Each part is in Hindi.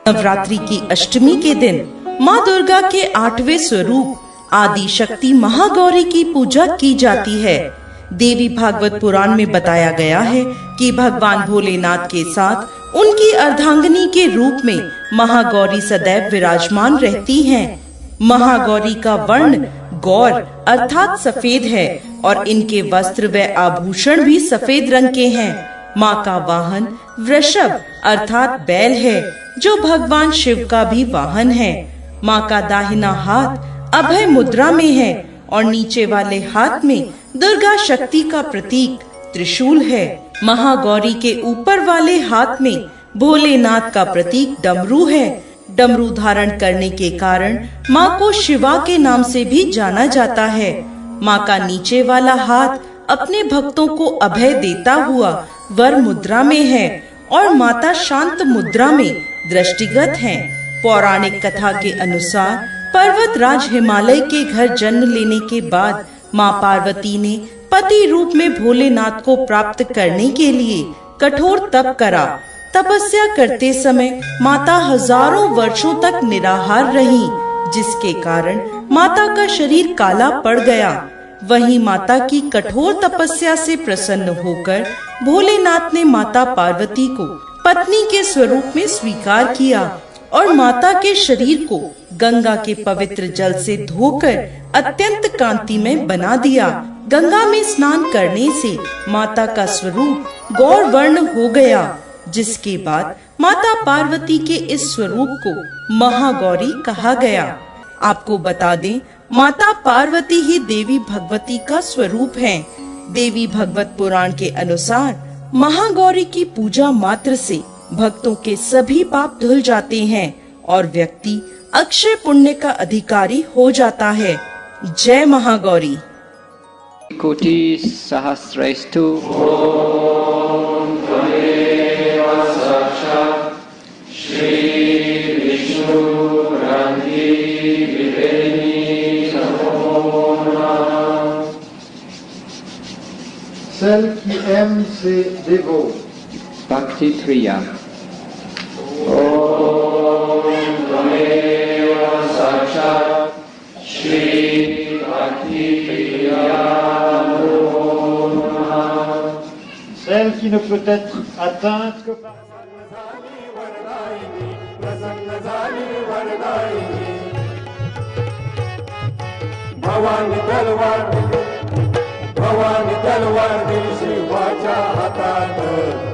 नवरात्रि की अष्टमी के दिन माँ दुर्गा के 8वें स्वरूप आदि शक्ति महागौरी की पूजा की जाती है। देवी भागवत पुराण में बताया गया है कि भगवान भोलेनाथ के साथ उनकी अर्धांगिनी के रूप में महागौरी सदैव विराजमान रहती हैं। महागौरी का वर्ण गौर अर्थात सफेद है और इनके वस्त्र व आभूषण भी सफेद रंग के हैं। माँ का वाहन वृषभ अर्थात बैल है, जो भगवान शिव का भी वाहन है। माँ का दाहिना हाथ अभय मुद्रा में है और नीचे वाले हाथ में दुर्गा शक्ति का प्रतीक त्रिशूल है। महागौरी के ऊपर वाले हाथ में भोलेनाथ का प्रतीक डमरू है। डमरू धारण करने के कारण माँ को शिवा के नाम से भी जाना जाता है। माँ का नीचे वाला हाथ अपने भक्तों को अभय देता हुआ वर मुद्रा में है और माता शांत मुद्रा में दृष्टिगत हैं। पौराणिक कथा के अनुसार पर्वतराज हिमालय के घर जन्म लेने के बाद माँ पार्वती ने पति रूप में भोलेनाथ को प्राप्त करने के लिए कठोर तप करा। तपस्या करते समय माता हजारों वर्षों तक निराहार रही, जिसके कारण माता का शरीर काला पड़ गया। वहीं माता की कठोर तपस्या से प्रसन्न होकर भोलेनाथ ने माता पार्वती को पत्नी के स्वरूप में स्वीकार किया और माता के शरीर को गंगा के पवित्र जल से धोकर अत्यंत कांतिमय बना दिया। गंगा में स्नान करने से माता का स्वरूप गौर वर्ण हो गया, जिसके बाद माता पार्वती के इस स्वरूप को महागौरी कहा गया। आपको बता दें, माता पार्वती ही देवी भगवती का स्वरूप है। देवी भगवत पुराण के अनुसार महागौरी की पूजा मात्र से भक्तों के सभी पाप धुल जाते हैं और व्यक्ति अक्षय पुण्य का अधिकारी हो जाता है। जय महागौरी। कोटि सहस्रेस्तु Celle qui aime ses dévots. Bhakti Priya. Om Tvameva Sakshat Shri Bhakti Priya Namo Namaha. Celle qui ne peut être atteinte que par Bhavani Talwar Bhavani Talwar Dil Shivacha Hatat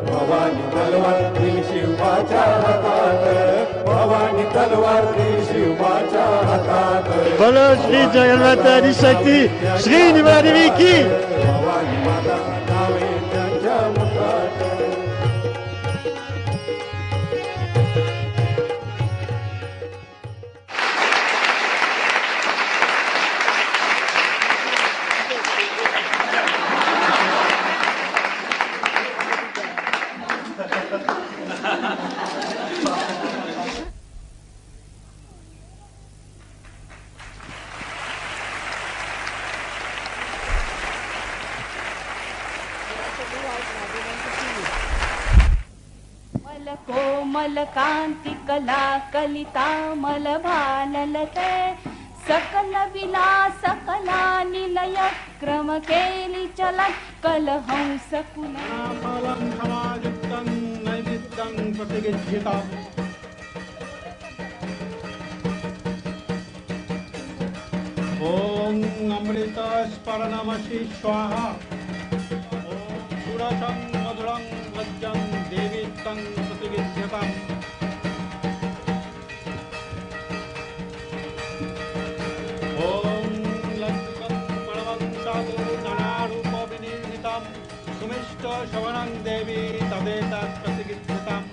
Bhavani Talwar Dil Shivacha Hatat Bhavani Talwar Dil Shivacha Hatat Bolo Shri Jagannath Adi Shakti Shri Nivadevi ki Bhavani Mata Nave Janja Mutat कोमल कांति कला कलिता मल भाललते सकल विलास कला निलय क्रम केली चलन कलहंस कुलम समायुक्तं नैमित्तं प्रतिगृह्यता ओम अमृत स्मरणमसि स्वाहा ओम सुरसं मधुरं वज्रं देवी तं प्रतिगृह्यताम् ओम लक्ष्मं परमं साधु नानारूप विनिर्मितं सुमिष्ट शवनं देवी तदेतत् प्रतिगृह्यताम्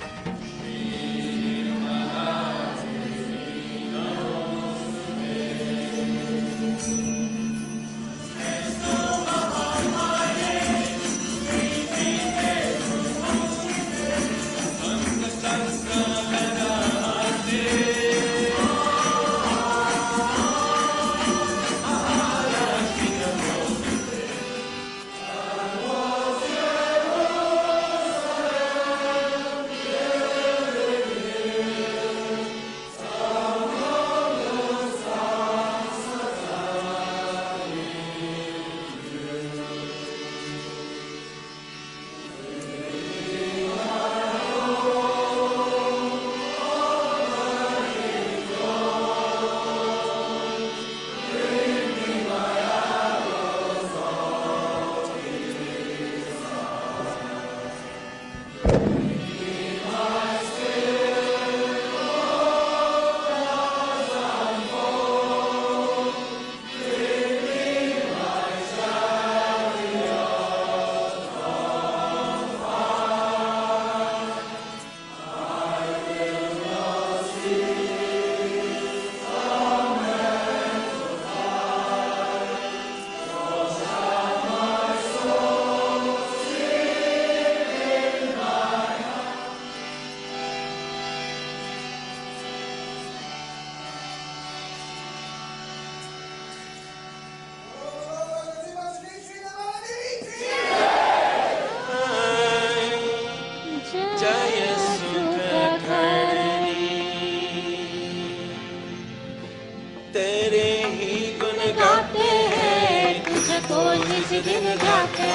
दिन जाके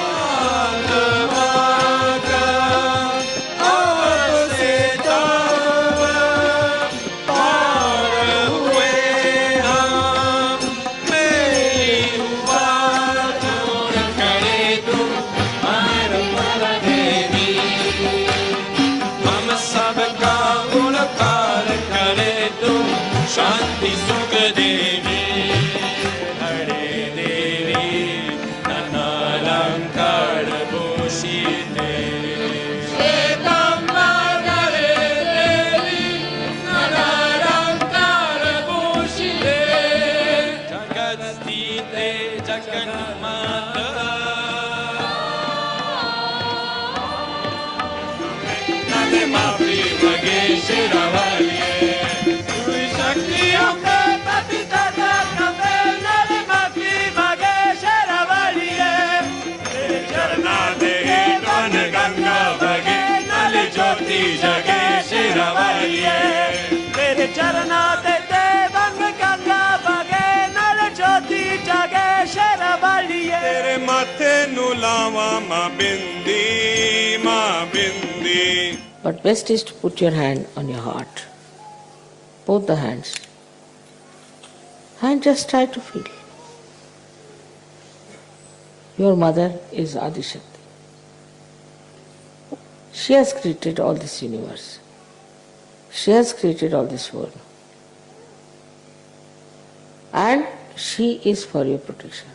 शांति सुख देवी हरे देवी नानालंकार भूषिते श्वेतांबर देवी नानालंकार भूषिते जगत स्थिते जगन्माता नदी मापी मगेश्वरवाली तेरे चरना देते बंग गंगा बगे नल ज्योति जगे शेरवालिए तेरे माथे नु लावा मां बिंदी मां बिंदी. But best is to put your hand on your heart, both the hands, and just try to feel. Your mother is Adishakti. She has created all this universe. She has created all this world. And she is for your protection.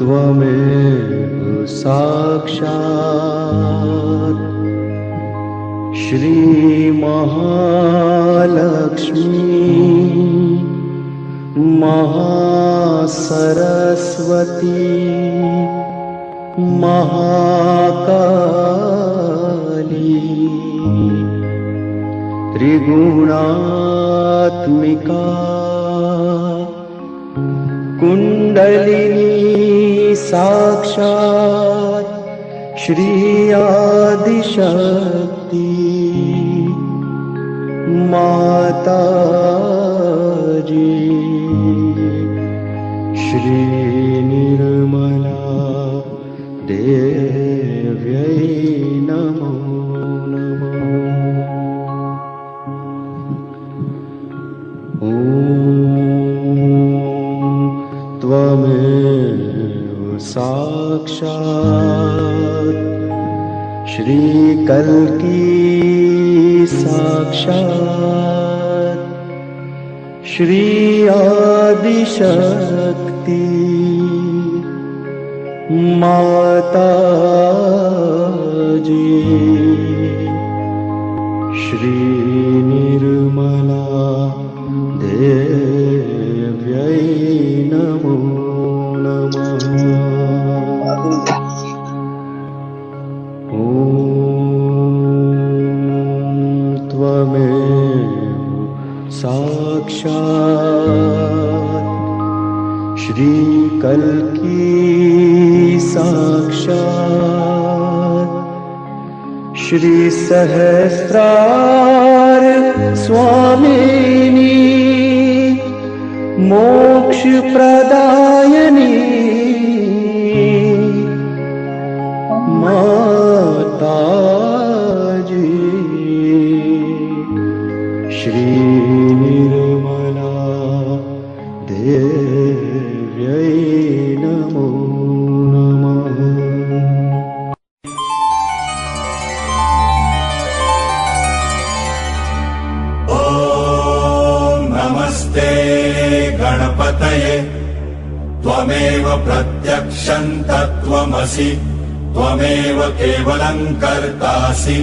त्वमेव साक्षात् श्री महालक्ष्मी महासरस्वती महाकाली त्रिगुणात्मिका कुंडलिनी साक्षात् श्री आदिशक्ति माता जी श्री निर्मला देव्यै नमो नमः. त्वमेव साक्षात् श्री कल्की साक्षात् श्री आदिशक्ति माता जी श्री निर्मला देव्यै नमो नमः. त्वमेव साक्षात् श्री कल्की साक्षात् श्री सहस्रार स्वामिनी मोक्ष प्रदायिनी माता जी श्री निर्मला देव्यै नमो नमः. नमस्ते गणपतये त्वमेव प्रत्यक्षं तत्त्वमसि त्वमेव केवलं कर्तासि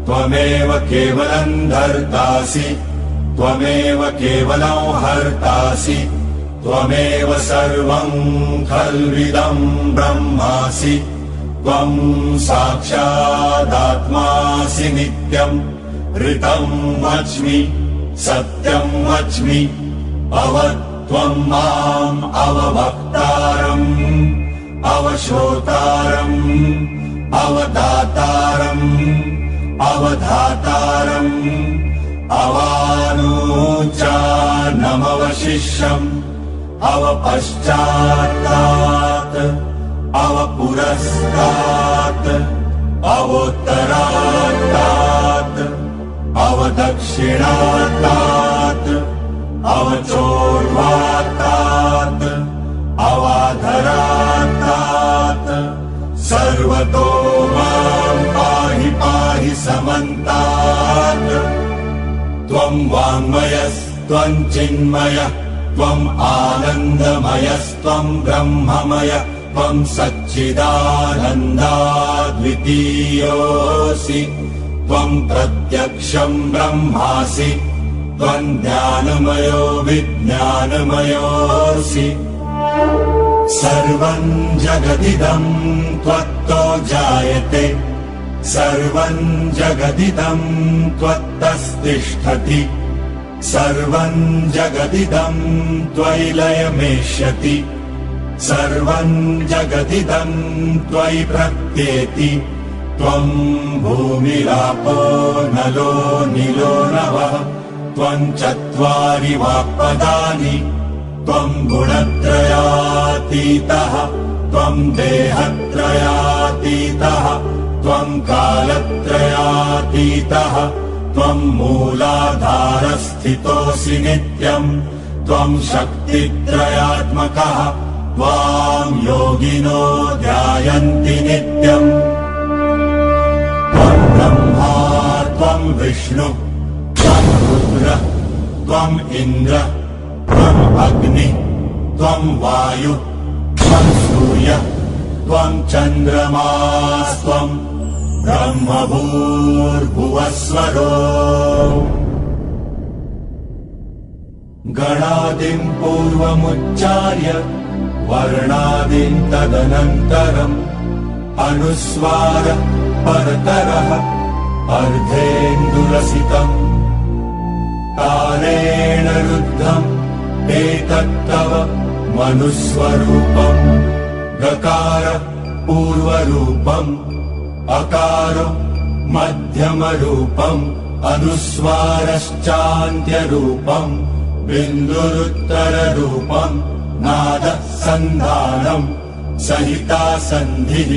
त्वमेव केवलं धर्तासि त्वमेव केवलं हर्तासि त्वमेव सर्वं खल्विदं ब्रह्मासि त्वं साक्षादात्मासि नित्यं ऋतं वच्मि सत्यं वच्मि अवत्वं माम् अववक्तारम् अवश्रोतारम् अवदातारम् अवधातारम् अवानूचानमवशिष्यम् अवपश्चात्तात् अवपुरस्तात् अवोत्तरात्तात् अवदक्षिणात्तात् अवचोर्वात्तात् अवाधरात्तात् सर्वतो मां पाहि पाहि समन्तात् त्वं वाङ्मयस्त्वं चिन्मयः त्वम् आनन्दमयस्त्वं ब्रह्ममय त्वं सच्चिदानन्दाद्वितीयोऽसि त्वं प्रत्यक्षं ब्रह्मासि त्वं ज्ञानमयो विज्ञानमयोऽसि सर्वं जगदिदं त्वत्तो जायते सर्वं जगदिदं त्वत्तस्तिष्ठति सर्वं जगदिदं त्वयि लयमेष्यति सर्वं जगदिदं त्वयि प्रत्येति त्वं भूमिरापो नलो निलो नवः त्वं चत्वारि वाक्पदानि त्वं गुणत्रयातीतः त्वं देहत्रयातीतः त्वं कालत्रयातीतः त्वं मूलाधारस्थितोऽसि नित्यम् त्वं शक्तित्रयात्मकः त्वां योगिनो ध्यायन्ति नित्यम् त्वं ब्रह्मा त्वं विष्णु त्वं रुद्र त्वं इन्द्र त्वं अग्नि त्वं वायु त्वं सूर्य त्वं चन्द्रमास्त्वं ब्रह्मभूर्भुवस्वरो गणादिं पूर्वमुच्चार्य वर्णादिं तदनन्तरम् अनुस्वार परतरः अर्धेन्दुरसितम् कालेन रुद्धम् एतत्तव मनुस्वरूपम् गकार पूर्वरूपम् अकारो मध्यमरूपम् अनुस्वारश्चान्त्यरूपम् बिन्दुरुत्तररूपम् नादः सन्धानम् सहिता सन्धिः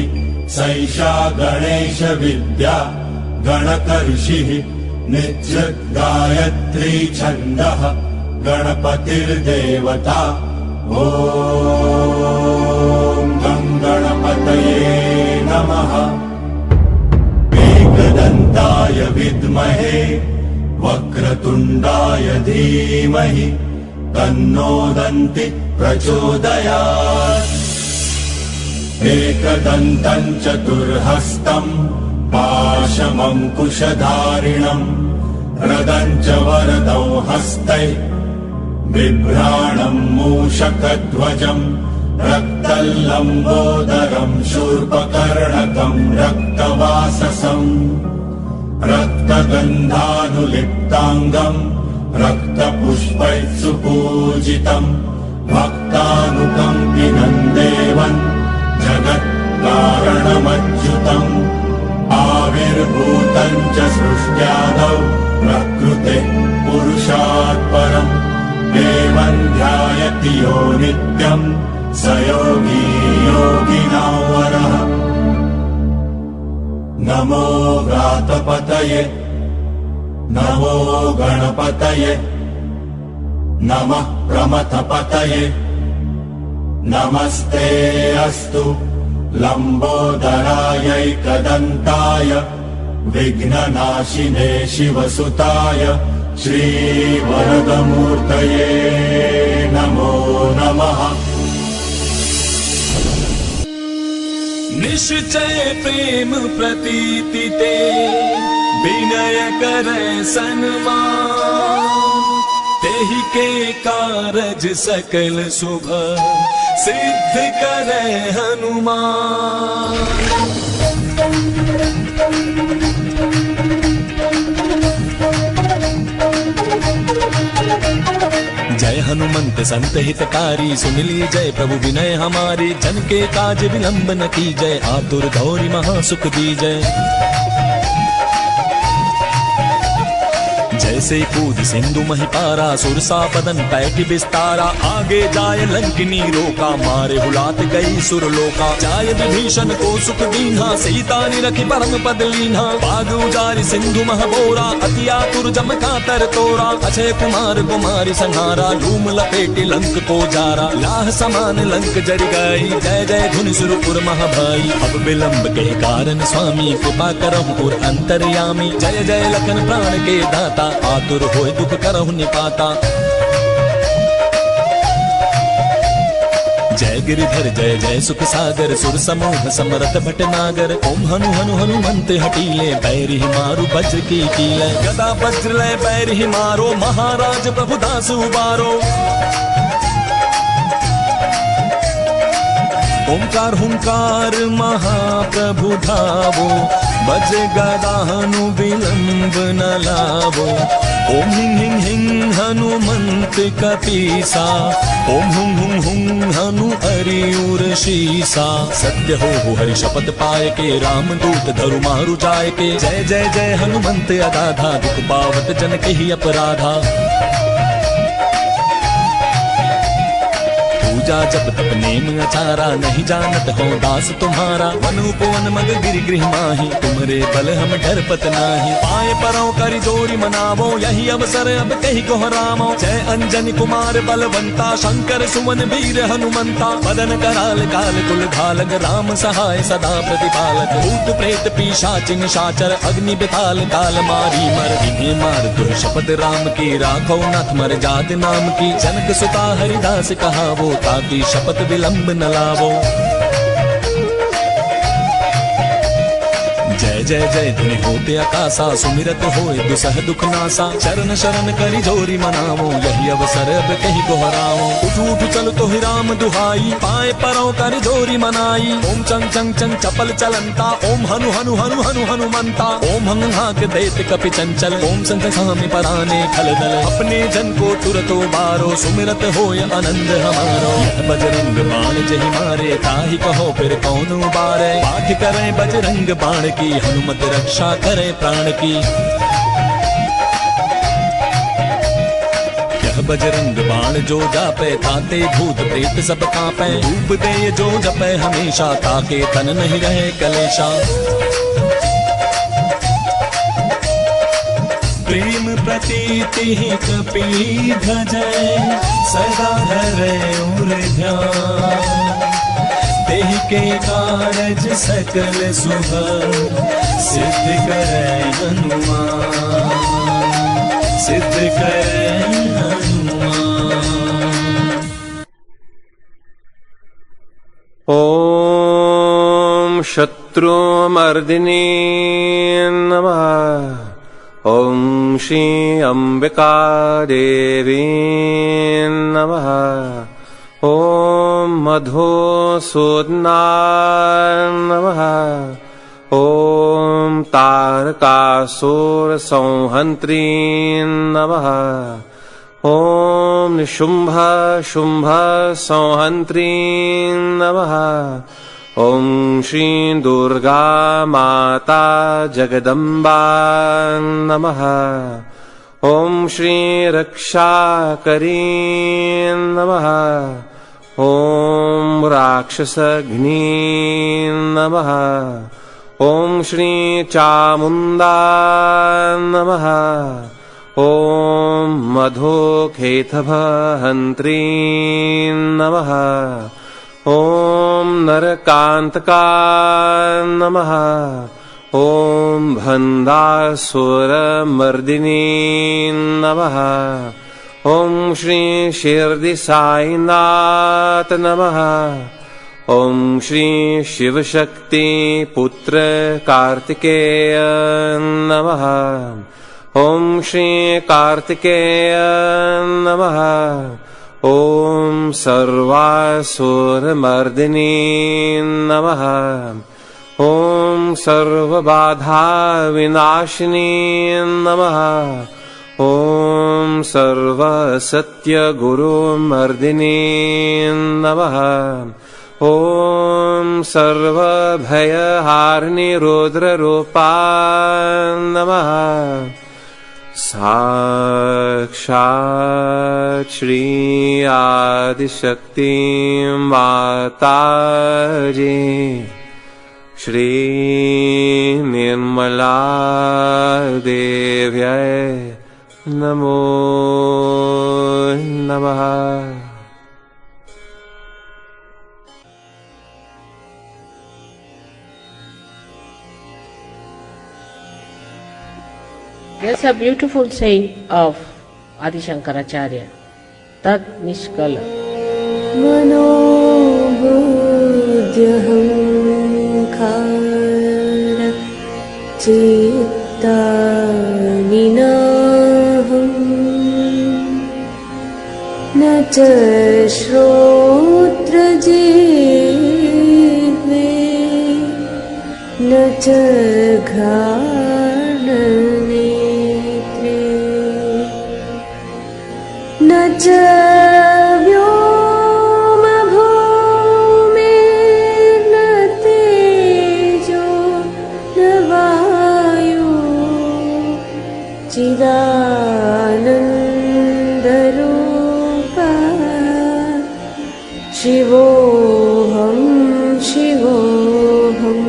सैषा गणेश विद्या गणकर्षिः निजृत् गायत्री छन्दः गणपतिर्देवता ॐ गं गणपतये नमः एकदन्ताय विद्महे वक्रतुण्डाय धीमहि तन्नो दन्ति प्रचोदयात् एकदन्तं चतुर्हस्तं पाशमङ्कुशधारिणम् रदं च वरदौ हस्तै बिभ्राणं मूषकध्वजम् रक्तल्लम्बोदरं शूर्पकर्णकं रक्तवाससम् रक्तगन्धानुलिप्ताङ्गम् रक्तपुष्पैः सुपूजितम् भक्तानुकम्पिनं देवम् जगत्कारणमच्युतम् आविर्भूतं च सृष्ट्यादौ प्रकृतेः पुरुषात् परम् देवं ध्यायति यो नित्यम् स योगी योगिनां वरः नमो व्रातपतये नमो गणपतये नमः प्रमथपतये नमस्ते अस्तु लम्बोदरायैकदन्ताय विघ्ननाशिने शिवसुताय श्रीवरदमूर्तये नमो नमः। निश्चय प्रेम प्रतीति ते विनय करे सन्मान, तेहि के कारज सकल शुभ सिद्ध करे हनुमान। जय हनुमंत संत हितकारी, सुन ली जय प्रभु विनय हमारी। जन के काज विलंब न की जय, आतुर गौरी महासुख दी जय। जैसे कूद सिंधु महिपारा, सुरसा बदन पैठ विस्तारा। आगे जाय लंकिनी रोका, मारे हुलात गई सुरलोका। जाय विभीषण को सुख दीन्हा, सीता निरखी परम पद लीन्हा। बाग उजारि सिंधु महबोरा, अति आतुर जम का तर तोरा। अक्षय कुमार कुमारी संहारा, धूम लपेटी लंक को जारा। लाह समान लंक जरि गई, जय जय धुनि सुरपुर महभई। अब विलंब के कारण स्वामी, कृपा करहु पुर अंतर्यामी। जय जय लखन प्राण के दाता, आतुर होय दुख करहु निपाता। जय गिरिधर जय जय सुख सागर, सुर समूह समरथ भटनागर। ओम हनु हनु हनुमंत हटीले, बैरि मारु वज्र की कीले। गदा वज्र लय बैरि मारो, महाराज प्रभु दास उबारो। ओंकार हुंकार महाप्रभु धावो, बज गदा हनु विलंब न लावो। ओम हिं हिं हिं हनुमंत कपीसा, ओम हुं हुं हुं हनु अरियुर शीसा। सत्य हो हरि शपथ पाए के, राम दूत धरु मारु जाय के। जय जय जय हनुमंत अगाधा, दुख पावत जन के ही अपराधा। पूजा जप तप नेम अचारा, नहीं जानत हो दास तुम्हारा। वन उपवन मग गिरि गृह माही, तुम्हारे बल हम डरपत नाही। पाए परों करि जोरी मनावो, यही अवसर अब कही कोहरामो। जय अंजनी कुमार बलवंता, शंकर सुमन वीर हनुमंता। मदन कराल काल कुल घालक, राम सहाय सदा प्रतिपालक। भूत प्रेत पिशाचि निशाचर, अग्नि बिताल काल मारी मर। इन्हें मार दुर शपथ राम की, राखो नाथ मर जात नाम की। जनक सुता हरिदास कहावो, ताकि शपथ विलंब न लावो। जय जय जय धुनि होते आकाशा, सुमिरत होए दुसह दुख नासा। चरण शरण करि जोरी मनावो, यही अवसर अब कही कोहरावो। उठ उठ चल तो ही राम दुहाई, पाए परों कर जोरी मनाई। ओम चंग चंग चंग चपल चलंता, ओम हनु हनु हनु हनु हनुमंता। ओम हंग हाक दैत कपि चंचल, ओम संत सामि पराने खल दल। अपने जन को तुरत उबारो, सुमिरत होय आनंद हमारो। यह बजरंग बाण जहि मारे, ताहि कहो फिर कौन उबारे। पाठ करे बजरंग बाण की, हनुमत रक्षा करे प्राण की। यह बजरंग बाण जो जापे, ताते भूत प्रेत सब कांपे। धूप दे जो जपे हमेशा, ताके तन नहीं रहे कलेशा। प्रेम प्रतीति ही कपि भजै, सदा धरे उर ध्यान। तेहि के कारज सकल शुभ सिद्ध करे हनुमान, सिद्ध करे हनुमान। ओम शत्रुमर्दिनी नमः। ओम श्री अंबिका देवी नमः। ओम मधुसूदनाय नमः। ओम तारकासुर संहन्त्री नमः। ओम निशुंभ शुंभ संहन्त्री नमः। ओम श्री दुर्गा माता जगदम्बा नमः। ओम श्री रक्षाकरी नमः। ओम राक्षसघ्नी नमः। ओम श्री चामुंडा नमः। ओम मधुकेतभहन्त्री नमः। ओम नरकांतका नमः। ओम भंडासुरमर्दिनी नमः। ओम श्री शिरडी साईनाथ नमः। ॐ श्री शिवशक्ति पुत्र कार्तिकेय नमः। ॐ श्री कार्तिकेय नमः। ॐ सर्वासुरमर्दिनी नमः। ॐ सर्वबाधा विनाशिनी नमः। ॐ सर्वसत्यगुरुमर्दिनी नमः। ॐ सर्वभयहारिणी रुद्ररूपा नमः। साक्षात् श्री आदिशक्ति माताजी श्री निर्मला देव्यै नमो नमः। There's a beautiful saying of Adi Shankaracharya, Tat Nishkala. Manobuddhyahankara citta ninaham na cha shrotra jihve na cha न च व्योमभूमिर्न तेजो न वायु चिदानन्दरूपः शिवोऽहं शिवोऽहं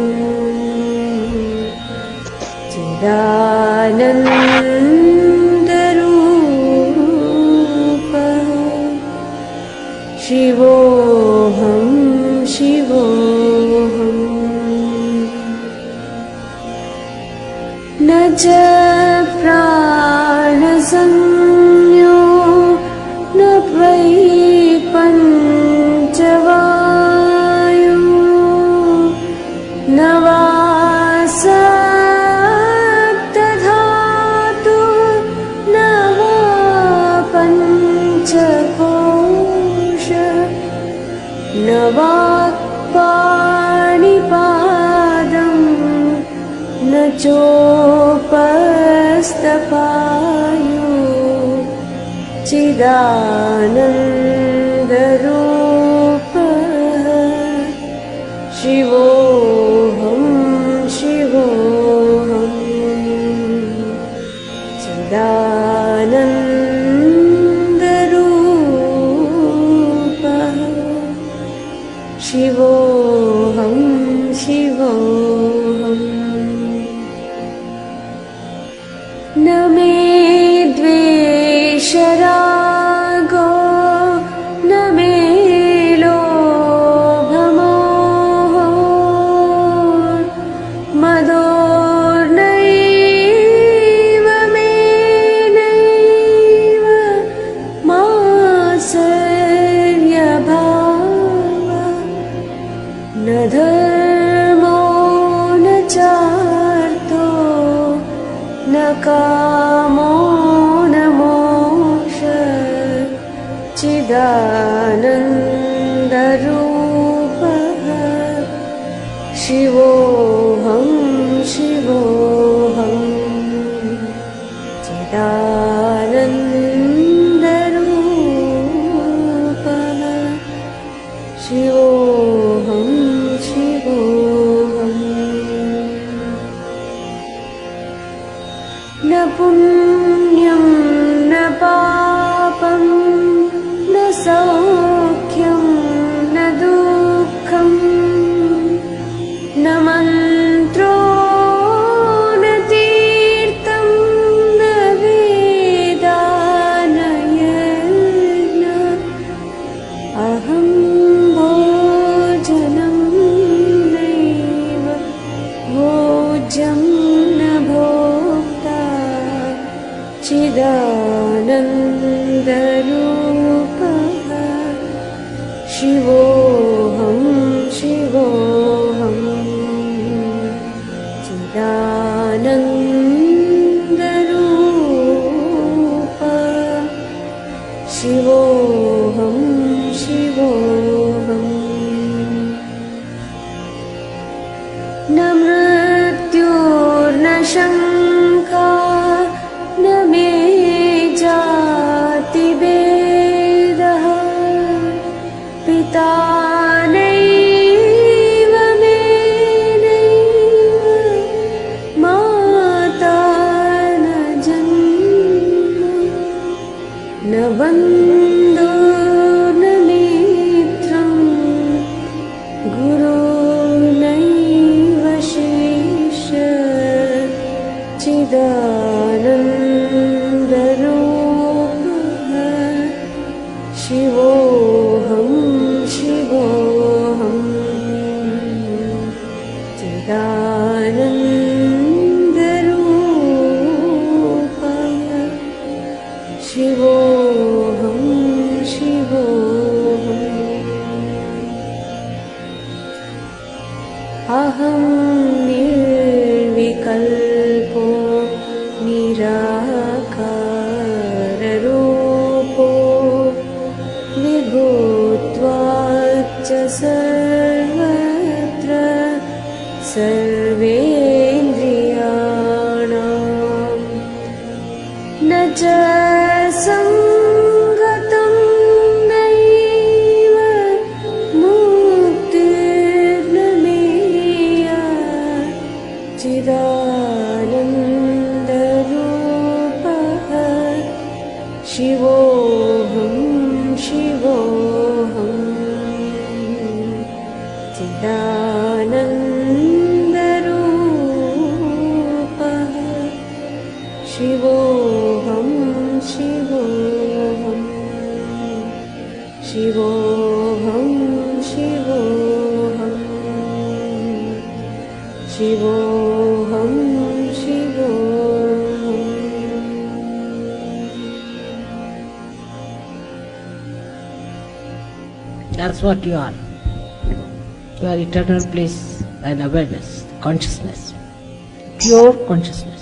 शिवोऽहं शिवोऽहं न च प्राणसंज्ञो न वै पञ्चवायु न वा सप्तधातु न वा पञ्चकोश न वाक्पाणिपादं न चोपस्थपायु चिदानन्दरूपः शिवोऽहं शिवोऽहं चिदानन्दरूपः शिवोऽहं शिवोऽहं न मे द्वेषरागो न मे लोभमोहो मदोर्नैव मे नैव मात्सर्यभावः न धर्मो न चार्थो न कामो न मोक्षः चिदानन्दरूपः शिवोऽहं शिवोऽहं चिदानन्दरूपः शिवोऽहं शिवोऽहम् न पुण्यं न पापं न सौख्यं न दुःखं न मन्त्रो न तीर्थं न वेदा न यज्ञ अहं भोजनं नैव भोज्यं न भोक्ता चिदानन्दरूपः शिवोऽहं सर्वत्र सर्वेन्द्रियाणां न च संगतं नैव मुक्तिर्न मेया चिदानन्दरूपः शिवोऽहं शिवोऽहं चिदानन्दरूपः शिवोऽहं शिवोऽहं शिवोऽहं शिवोऽहं शिवोऽहं शिवोऽहम्. That's what you are. You are eternal bliss and awareness, consciousness, pure consciousness.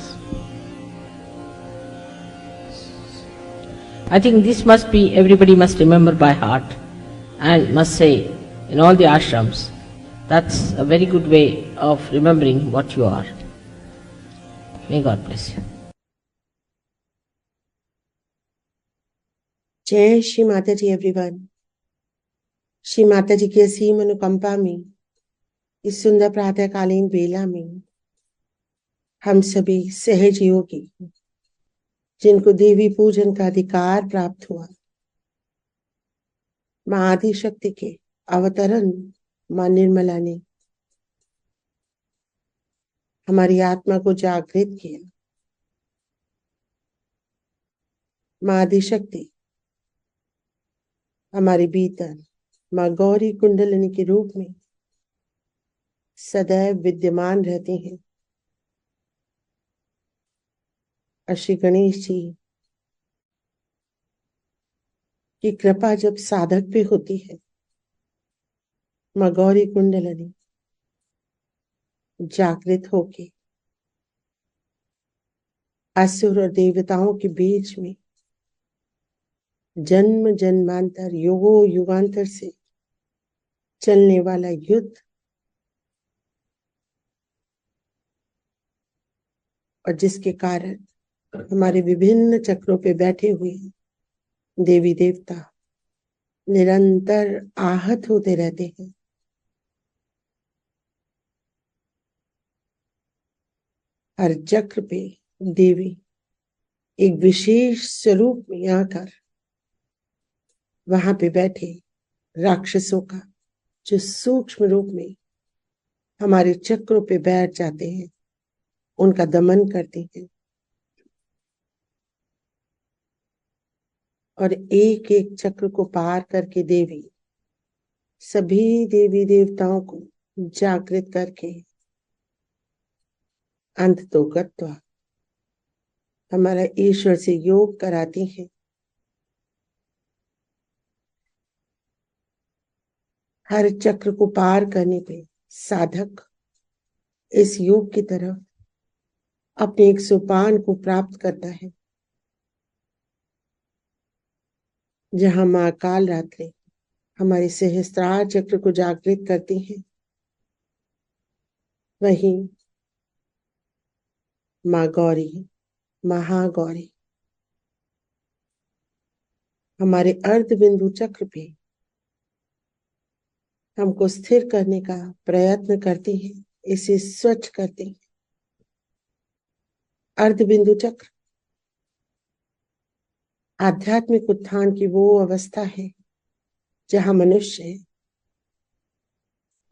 I think this must be, everybody must remember by heart and must say in all the ashrams. That's a very good way of remembering what you are. May God bless you. जय श्री माता जी एवरीवन। श्री माता जी की असीम अनुकंपा में इस सुंदर प्रातःकालीन बेला में हम सभी सहज योगी जिनको देवी पूजन का अधिकार प्राप्त हुआ, माँ आदि शक्ति के अवतरण माँ निर्मला ने हमारी आत्मा को जागृत किया। माँ आदि शक्ति हमारे भीतर माँ गौरी कुंडलिनी के रूप में सदैव विद्यमान रहती हैं। और श्री गणेश जी की कृपा जब साधक पे होती है, माँ गौरी कुंडलिनी जागृत होके असुर और देवताओं के बीच में जन्म जन्मांतर युगो युगांतर से चलने वाला युद्ध और जिसके कारण हमारे विभिन्न चक्रों पे बैठे हुए देवी देवता निरंतर आहत होते रहते हैं। हर चक्र पे देवी एक विशेष स्वरूप में आकर वहां पे बैठे राक्षसों का जो सूक्ष्म रूप में हमारे चक्रों पे बैठ जाते हैं, उनका दमन करती हैं और एक एक चक्र को पार करके देवी सभी देवी देवताओं को जागृत करके अंत तो गत्वा हमारा ईश्वर से योग कराती हैं। हर चक्र को पार करने पे साधक इस योग की तरफ अपने एक सोपान को प्राप्त करता है, जहां माँ काल रात्रि हमारे सहस्त्रार चक्र को जागृत करती हैं, वहीं माँ गौरी महागौरी हमारे अर्ध बिंदु चक्र पे हमको स्थिर करने का प्रयत्न करती हैं, इसे स्वच्छ करती हैं। अर्ध बिंदु चक्र आध्यात्मिक उत्थान की वो अवस्था है जहां मनुष्य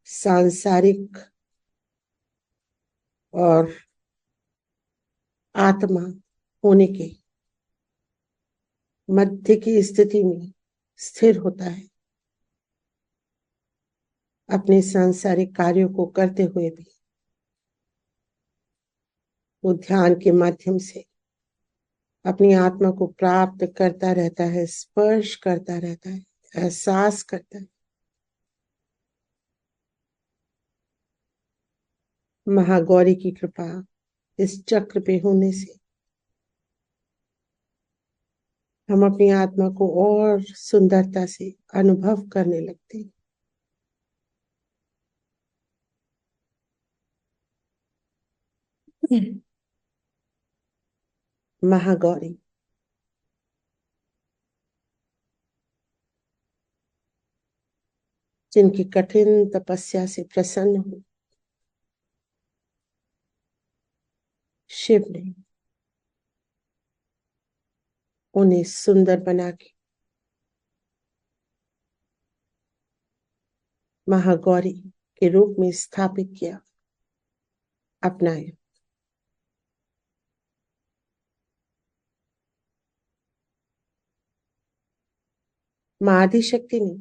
सांसारिक और आत्मा होने के मध्य की स्थिति में स्थिर होता है, अपने सांसारिक कार्यों को करते हुए भी वो ध्यान के माध्यम से अपनी आत्मा को प्राप्त करता रहता है, स्पर्श करता रहता है, एहसास करता है। महागौरी की कृपा इस चक्र पे होने से हम अपनी आत्मा को और सुंदरता से अनुभव करने लगते हैं। महागौरी जिनकी कठिन तपस्या से प्रसन्न हो शिव ने उन्हें सुंदर बना के महागौरी के रूप में स्थापित किया, अपनाया। मां आदिशक्ति ने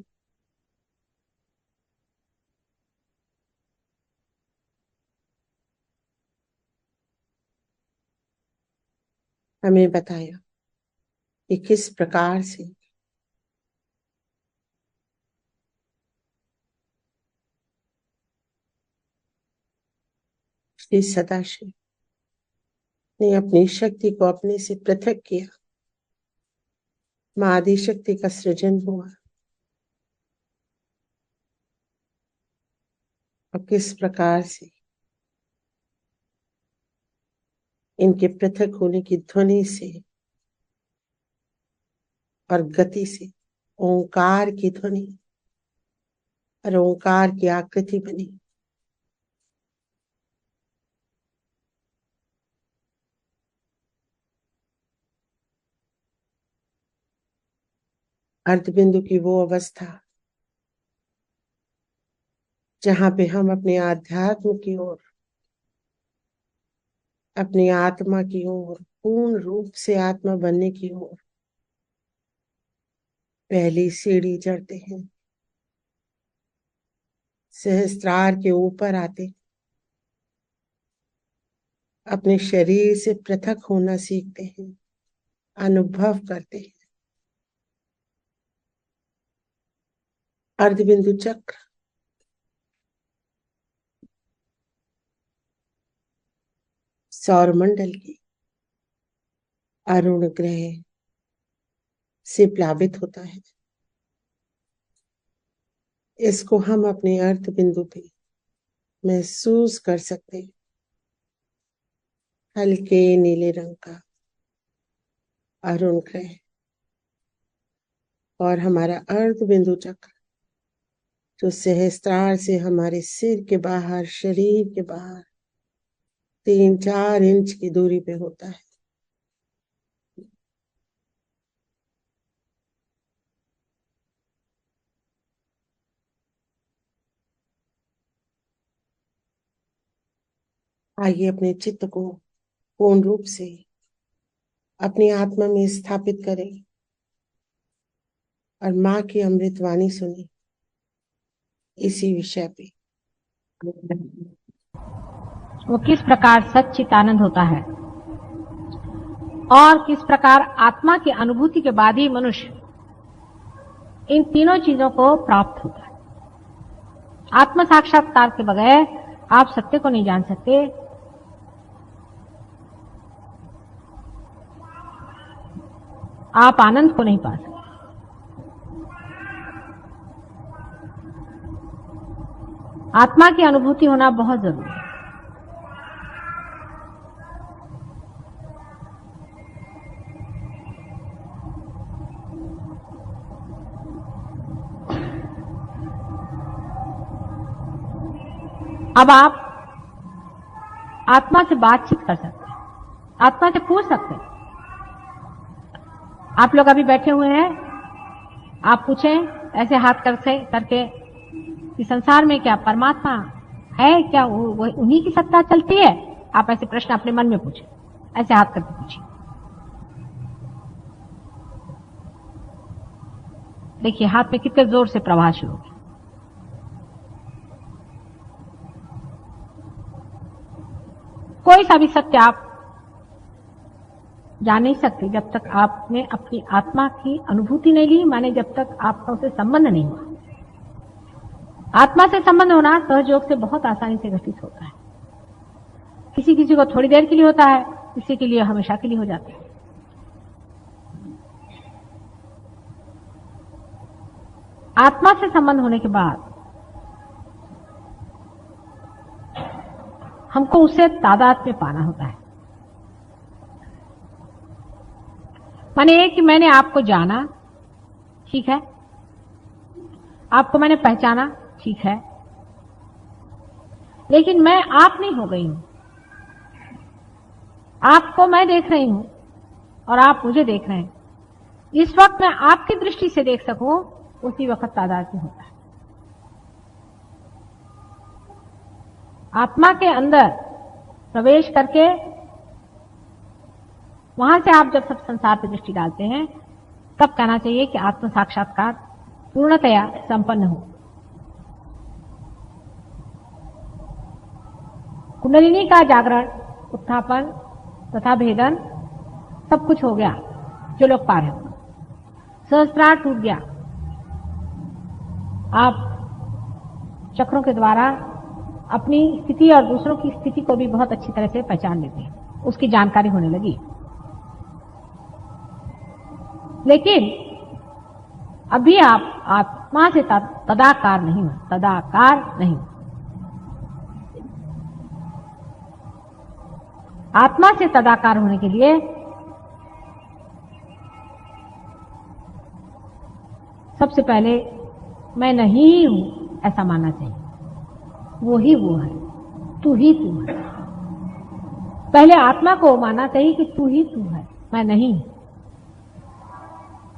हमें बताया कि किस प्रकार से श्री सदाशिव ने अपनी शक्ति को अपने से पृथक किया, मां आदिशक्ति का सृजन हुआ और किस प्रकार से इनके पृथक होने की ध्वनि से और गति से ओंकार की ध्वनि और ओंकार की आकृति बनी। अर्धबिंदु की वो अवस्था जहां पे हम अपने आध्यात्म की ओर, अपनी आत्मा की ओर, पूर्ण रूप से आत्मा बनने की ओर पहली सीढ़ी चढ़ते हैं, सहस्त्रार के ऊपर आते, अपने शरीर से पृथक होना सीखते हैं, अनुभव करते हैं। अर्धबिंदु चक्र सौरमंडल की अरुण ग्रह से प्लावित होता है। इसको हम अपने अर्ध बिंदु पे महसूस कर सकते हैं। हल्के नीले रंग का अरुण ग्रह और हमारा अर्ध बिंदु चक्र जो सहस्त्रार से हमारे सिर के बाहर, शरीर के बाहर 3-4 इंच की दूरी पे होता है। आइए अपने चित्त को पूर्ण रूप से अपनी आत्मा में स्थापित करें और माँ की अमृतवाणी सुने इसी विषय पे। वो किस प्रकार सच्चित आनंद होता है और किस प्रकार आत्मा की अनुभूति के बाद ही मनुष्य इन तीनों चीजों को प्राप्त होता है। आत्म साक्षात्कार के बगैर आप सत्य को नहीं जान सकते। आप आनंद को नहीं पा सकते। आत्मा की अनुभूति होना बहुत जरूरी है। अब आप आत्मा से बातचीत कर सकते हैं, आत्मा से पूछ सकते हैं। आप लोग अभी बैठे हुए हैं, आप पूछें ऐसे हाथ करके कि संसार में क्या परमात्मा है, क्या वो उन्हीं की सत्ता चलती है? आप ऐसे प्रश्न अपने मन में पूछें, ऐसे हाथ करके पूछिए। देखिए हाथ में कितने जोर से प्रवाह शुरू हो गया। कोई सा भी सत्य आप जान नहीं सकते जब तक आपने अपनी आत्मा की अनुभूति नहीं ली, माने जब तक आपका उससे संबंध नहीं हुआ। आत्मा से संबंध होना सहयोग से बहुत आसानी से घटित होता है। किसी किसी को थोड़ी देर के लिए होता है, किसी के लिए हमेशा के लिए हो जाता है। आत्मा से संबंध होने के बाद हमको उससे तादाद में पाना होता है। माने कि मैंने आपको जाना, ठीक है, आपको मैंने पहचाना, ठीक है, लेकिन मैं आप नहीं हो गई हूं। आपको मैं देख रही हूं और आप मुझे देख रहे हैं। इस वक्त मैं आपकी दृष्टि से देख सकूं, उसी वक्त तादाद में होता है। आत्मा के अंदर प्रवेश करके वहां से आप जब सब संसार पर दृष्टि डालते हैं, तब कहना चाहिए कि आत्म साक्षात्कार पूर्णतया संपन्न हो। कुंडलिनी का जागरण, उत्थापन तथा भेदन सब कुछ हो गया। जो लोग पार है, सहस्त्रार टूट गया। आप चक्रों के द्वारा अपनी स्थिति और दूसरों की स्थिति को भी बहुत अच्छी तरह से पहचान लेते हैं, उसकी जानकारी होने लगी। लेकिन अभी आप आत्मा से तदाकार नहीं हो, तदाकार नहीं। आत्मा से तदाकार होने के लिए सबसे पहले मैं नहीं हूं ऐसा मानना चाहिए। वो ही वो है, तू ही तू है। पहले आत्मा को मानना चाहिए कि तू ही तू है, मैं नहीं।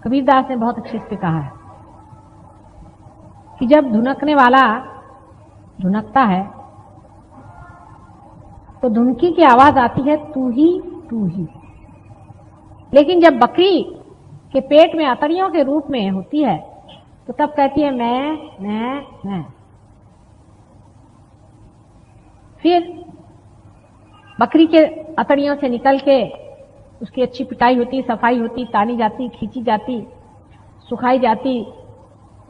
कबीरदास ने बहुत अच्छे से कहा है कि जब धुनकने वाला धुनकता है तो धुनकी की आवाज आती है तू ही तू ही। लेकिन जब बकरी के पेट में अतड़ियों के रूप में होती है तो तब कहती है मैं। फिर बकरी के अतड़ियों से निकल के उसकी अच्छी पिटाई होती, सफाई होती, तानी जाती, खींची जाती, सुखाई जाती,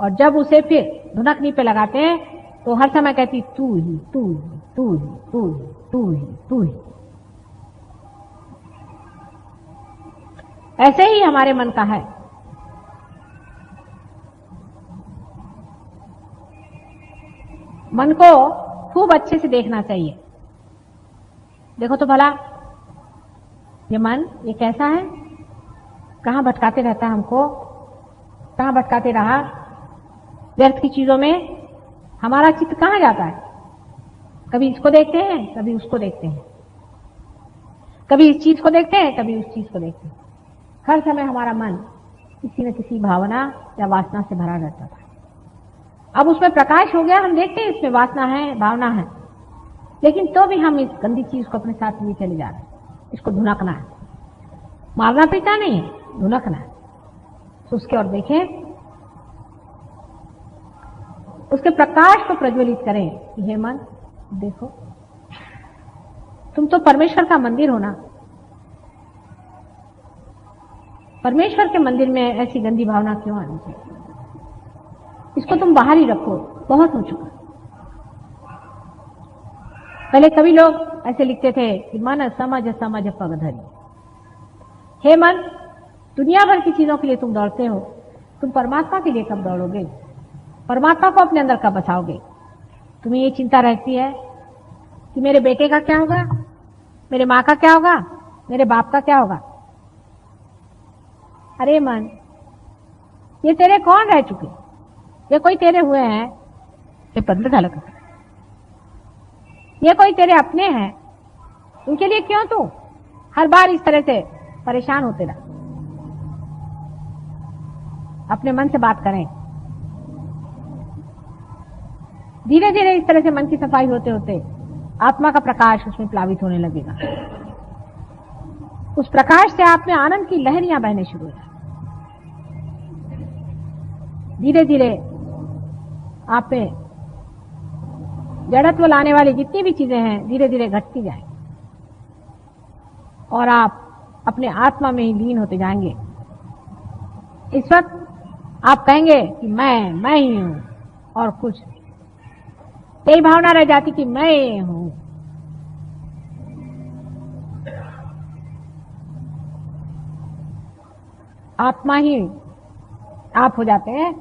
और जब उसे फिर धुनकनी पे लगाते हैं तो हर समय कहती तू ही तू ही तू ही तू ही तू ही तू ही। ऐसे ही हमारे मन का है। मन को खूब अच्छे से देखना चाहिए। देखो तो भला ये मन ये कैसा है, कहां भटकाते रहता है हमको, कहां भटकाते रहा व्यर्थ की चीजों में। हमारा चित्त कहां जाता है? कभी इसको देखते हैं, कभी उसको देखते हैं, कभी इस चीज को देखते हैं, कभी उस चीज को देखते हैं। हर समय हमारा मन किसी न किसी भावना या वासना से भरा रहता था। अब उसमें प्रकाश हो गया, हम देखते हैं इसमें वासना है, भावना है, लेकिन तो भी हम इस गंदी चीज को अपने साथ लिए चले जा रहे हैं। इसको धुनकना है, मारना पीटा नहीं है, धुनकना है। तो उसकी ओर देखें, उसके प्रकाश को प्रज्वलित करें कि हे मन देखो, तुम तो परमेश्वर का मंदिर हो ना। परमेश्वर के मंदिर में ऐसी गंदी भावना क्यों आनी चाहिए? इसको तुम बाहर ही रखो, बहुत हो चुका। पहले कभी लोग ऐसे लिखते थे कि मन समझ समझ पग धरी। हे मन, दुनिया भर की चीजों के लिए तुम दौड़ते हो, तुम परमात्मा के लिए कब दौड़ोगे? परमात्मा को अपने अंदर कब बसाओगे? तुम्हें ये चिंता रहती है कि मेरे बेटे का क्या होगा, मेरे माँ का क्या होगा, मेरे बाप का क्या होगा। अरे मन, ये तेरे कौन रह चुके? ये कोई तेरे हुए हैं? ये बंद झलक, ये कोई तेरे अपने हैं? उनके लिए क्यों तू हर बार इस तरह से परेशान होते रह? अपने मन से बात करें। धीरे धीरे इस तरह से मन की सफाई होते होते आत्मा का प्रकाश उसमें प्लावित होने लगेगा। उस प्रकाश से आप में आनंद की लहरियां बहने शुरू हो जाए। धीरे धीरे आप पे जड़त्व लाने वाली जितनी भी चीजें हैं धीरे धीरे घटती जाएंगी और आप अपने आत्मा में ही लीन होते जाएंगे। इस वक्त आप कहेंगे कि मैं ही हूं और कुछ यही भावना रह जाती कि मैं हूं। आत्मा ही आप हो जाते हैं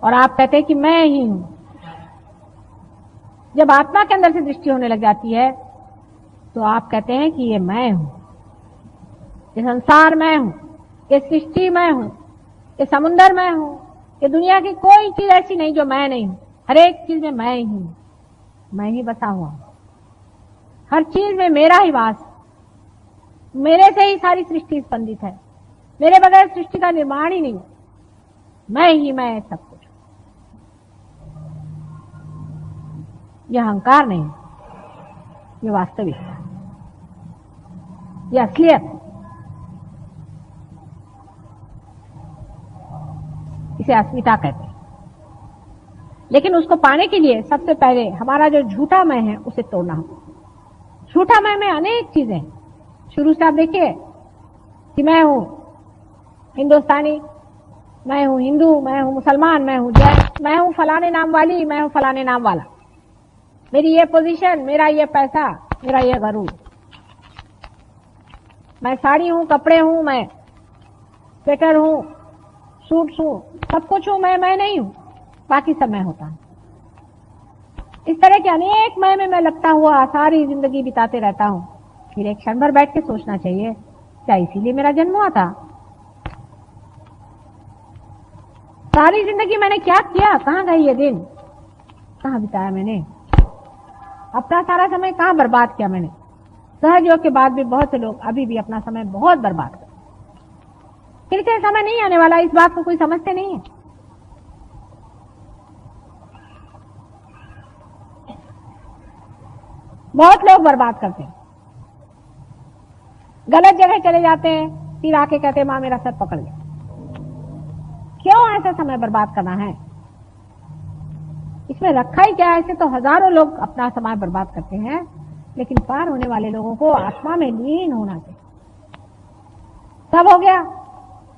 और आप कहते हैं कि मैं ही हूं। जब आत्मा के अंदर से दृष्टि होने लग जाती है तो आप कहते हैं कि ये मैं हूं, ये संसार मैं हूं, ये सृष्टि मैं हूं, ये समुंदर मैं हूं, ये दुनिया की कोई चीज ऐसी नहीं जो मैं नहीं हूं। हर एक चीज में मैं ही हूं, मैं ही बसा हुआ हूं। हर चीज में मेरा ही वास, मेरे से ही सारी सृष्टि स्पंदित है। मेरे बगैर सृष्टि का निर्माण ही नहीं। मैं ही मैं सब कुछ। यह अहंकार नहीं, ये वास्तविकता, ये असलियत, इसे अस्मिता कहते हैं। लेकिन उसको पाने के लिए सबसे पहले हमारा जो झूठा मैं है उसे तोड़ना होगा। झूठा मैं में अनेक चीजें हैं। शुरू से आप देखिए कि मैं हूं हिंदुस्तानी, मैं हूं हिंदू, मैं हूं मुसलमान, मैं हूं जैन, मैं हूं फलाने नाम वाली, मैं हूं फलाने नाम वाला, मेरी ये पोजीशन, मेरा ये पैसा, मेरा ये गरूर, मैं साड़ी हूं, कपड़े हूं, मैं स्वेटर हूं, सूट हूं, सब कुछ हूं, मैं नहीं हूं, बाकी सब मैं होता हूं। इस तरह के अनेक मैं लगता हुआ सारी जिंदगी बिताते रहता हूं। फिर एक क्षण भर बैठ के सोचना चाहिए, क्या इसीलिए मेरा जन्म हुआ था? सारी जिंदगी मैंने क्या किया? कहां गए ये दिन? कहां बिताया मैंने? अपना सारा समय कहां बर्बाद किया मैंने? सहज योग के बाद भी बहुत से लोग अभी भी अपना समय बहुत बर्बाद करते। फिर से समय नहीं आने वाला, इस बात को कोई समझते नहीं है। बहुत लोग बर्बाद करते हैं, गलत जगह चले जाते हैं, फिर आके कहते हैं मां मेरा सर पकड़ गया। क्यों ऐसा समय बर्बाद करना है? इसमें रखा ही क्या है? ऐसे तो हजारों लोग अपना समय बर्बाद करते हैं, लेकिन पार होने वाले लोगों को आत्मा में लीन होना चाहिए। सब हो गया,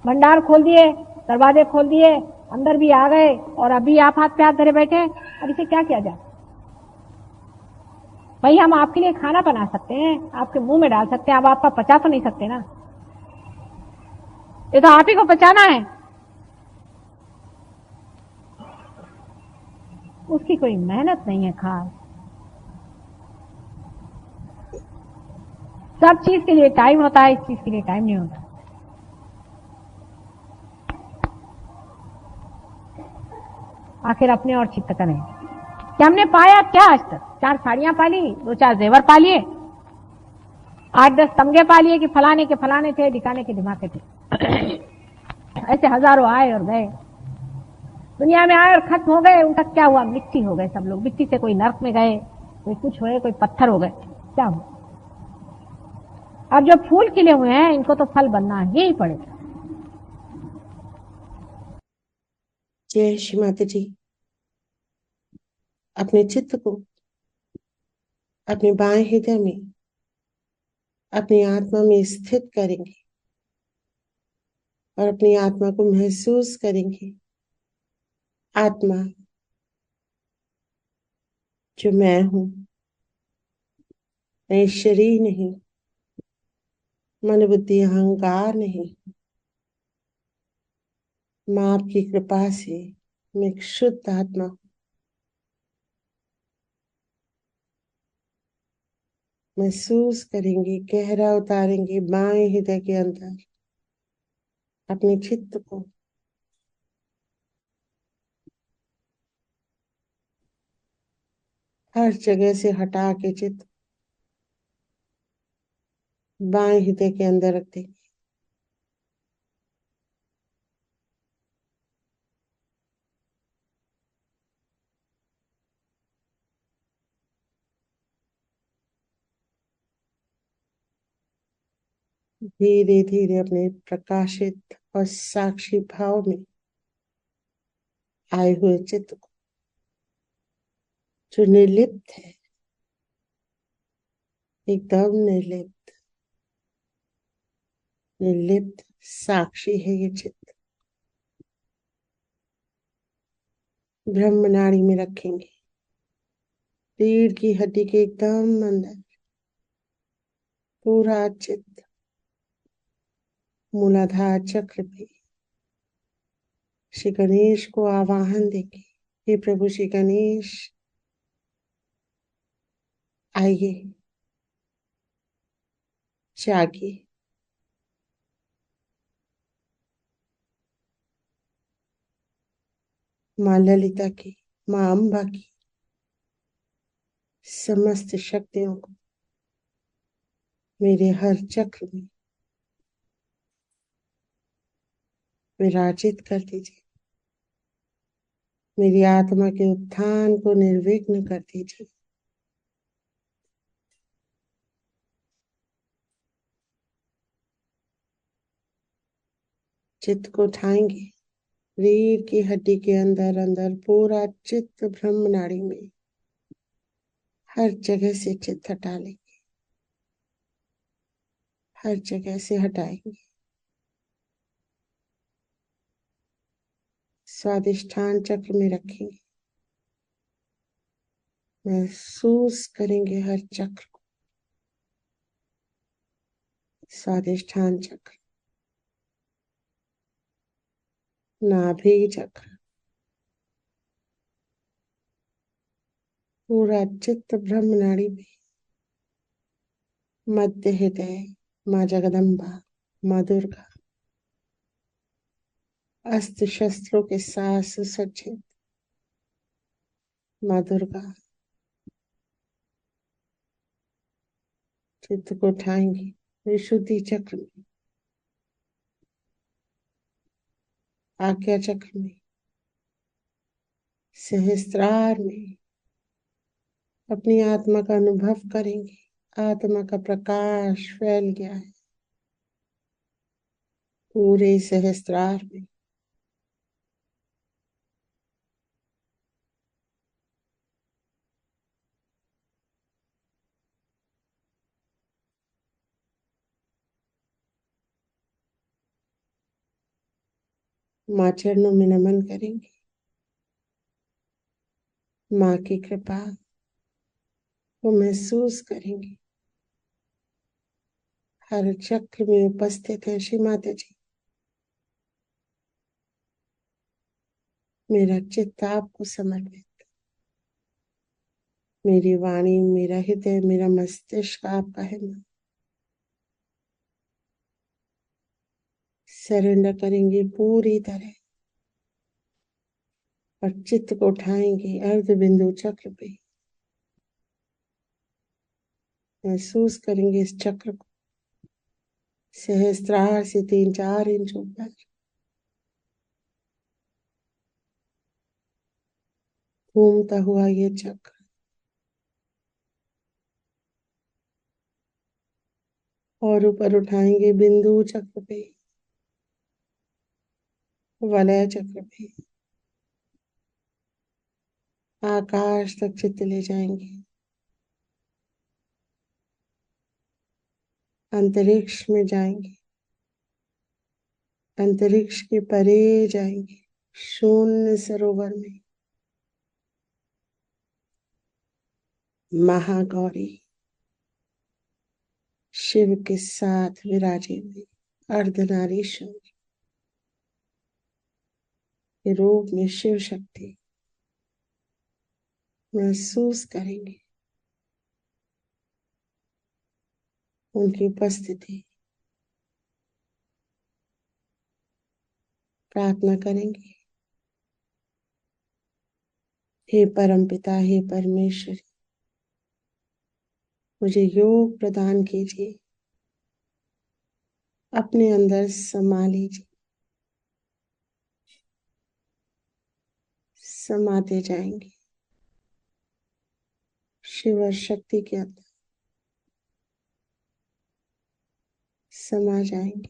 भंडार खोल दिए, दरवाजे खोल दिए, अंदर भी आ गए और अभी आप हाथ पे हाथ धरे बैठे। अब इसे क्या किया जाए? भाई हम आपके लिए खाना बना सकते हैं, आपके मुंह में डाल सकते हैं, अब आपका पचा तो नहीं सकते ना। ये तो आप ही को पचाना है, उसकी कोई मेहनत नहीं है खास। सब चीज के लिए टाइम होता है, इस चीज के लिए टाइम नहीं होता। आखिर अपने और चित्त करें कि हमने पाया क्या आज तक? 4 साड़ियां पाली, 2-4 जेवर पालिए, 8-10 तमगे पालिए कि फलाने के फलाने थे, ढिकाने के ढिमाके थे। ऐसे हजारों आए और गए, दुनिया में आए और खत्म हो गए। उनका क्या हुआ? मिट्टी हो गए सब लोग। मिट्टी से कोई नरक में गए, कोई कुछ हुए, कोई पत्थर हो गए, क्या हुआ? अब जो फूल खिले हुए हैं इनको तो फल बनना ही पड़ेगा। जय श्री माता जी। अपने चित्त को अपने बाएं हृदय में, अपनी आत्मा में स्थित करेंगे और अपनी आत्मा को महसूस करेंगे। आत्मा जो मैं हूं, मैं शरीर नहीं, मन बुद्धि अहंकार नहीं। मां आपकी कृपा से मैं एक शुद्ध आत्मा हूं। महसूस करेंगे, गहरा उतारेंगे बाएं हृदय के अंदर अपने चित्त को। हर जगह से हटा के चित्त बाएं हृदय के अंदर रख देंगे। धीरे धीरे अपने प्रकाशित और साक्षी भाव में आए हुए चित्त को, जो निर्लिप्त है, एकदम निर्लिप्त, निर्लिप्त साक्षी है ये चित्त, ब्रह्म नाड़ी में रखेंगे। रीढ़ की हड्डी के एकदम अंदर पूरा चित्त मूलाधार चक्र पे श्री गणेश को आवाहन देंगे। हे प्रभु श्री गणेश, आइए जागिए। माँ ललिता की, माँ अम्बा की समस्त शक्तियों को मेरे हर चक्र में विराजित कर दीजिए। मेरी आत्मा के उत्थान को निर्विघ्न कर दीजिए। चित्त को उठाएंगे, रीढ़ की हड्डी के अंदर अंदर पूरा चित्त ब्रह्म नाड़ी में हर जगह से चित्त हटा लेंगे, हर जगह से हटाएंगे। स्वादिष्ठान चक्र में रखेंगे, महसूस करेंगे हर चक्र को। स्वादिष्ठान चक्र, नाभि चक्र, पूरा चित्त ब्रह्म नाड़ी में, मध्य हृदय, माँ जगदम्बा, माँ दुर्गा, अस्त्र शस्त्रों के साथ सुसज्जित माँ दुर्गा चित्त को उठाएंगे विशुद्धि चक्र में, आज्ञा चक्र में, सहस्त्रार में अपनी आत्मा का अनुभव करेंगे। आत्मा का प्रकाश फैल गया है पूरे सहस्त्रार में। माँ चरणों में नमन करेंगे। माँ की कृपा को महसूस करेंगे, हर चक्र में उपस्थित है श्री माता जी। मेरा चित्त आपको समर्पित, मेरी वाणी, मेरा हृदय, मेरा मस्तिष्क आपका है माँ। सरेंडर करेंगे पूरी तरह और चित्त को उठाएंगे अर्ध बिंदु चक्र पे। महसूस करेंगे इस चक्र को सहस्त्रार से 3-4 इंच ऊपर। घूमता हुआ ये चक्र और ऊपर उठाएंगे बिंदु चक्र पे, वलय चक्र पे, आकाश तक चित्त ले जाएंगे, अंतरिक्ष में जाएंगे, अंतरिक्ष के परे जाएंगे, शून्य सरोवर में महागौरी शिव के साथ विराजे हुए अर्धनारीश्वर के रूप में शिव शक्ति महसूस करेंगे, उनकी उपस्थिति। प्रार्थना करेंगे, हे परमपिता, हे परमेश्वरी, मुझे योग प्रदान कीजिए, अपने अंदर समा लीजिए। समाते जाएंगे शिव और शक्ति के अंदर, समा जाएंगे।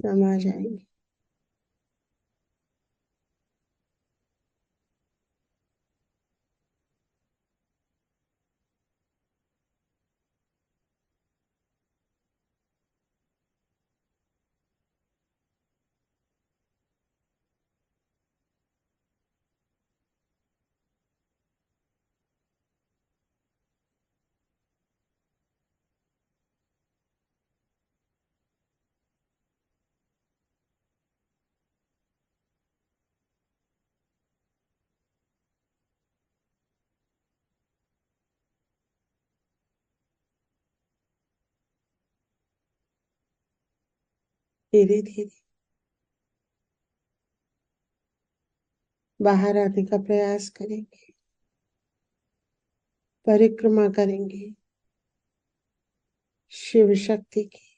समा जाएंगे। धीरे धीरे बाहर आने का प्रयास करेंगे, परिक्रमा करेंगे शिव शक्ति की।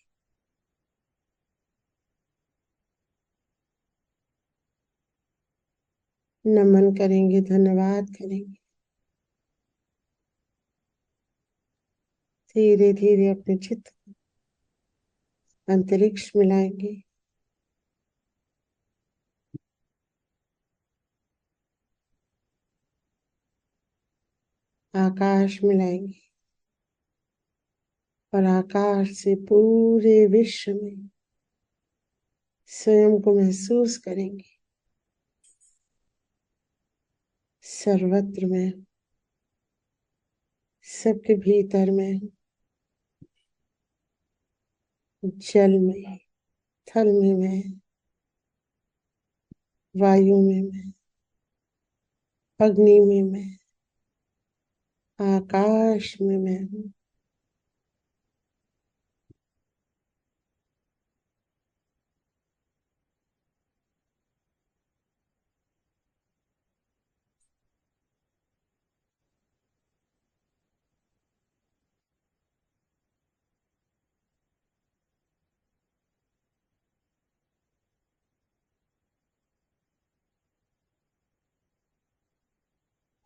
नमन करेंगे, धन्यवाद करेंगे। धीरे धीरे अपने चित्त को अंतरिक्ष मिलाएंगे, आकाश मिलाएंगे और आकाश से पूरे विश्व में स्वयं को महसूस करेंगे। सर्वत्र में, सबके भीतर में, जल में, थल में मैं, वायु में मैं, अग्नि में मैं, आकाश में मैं हूँ।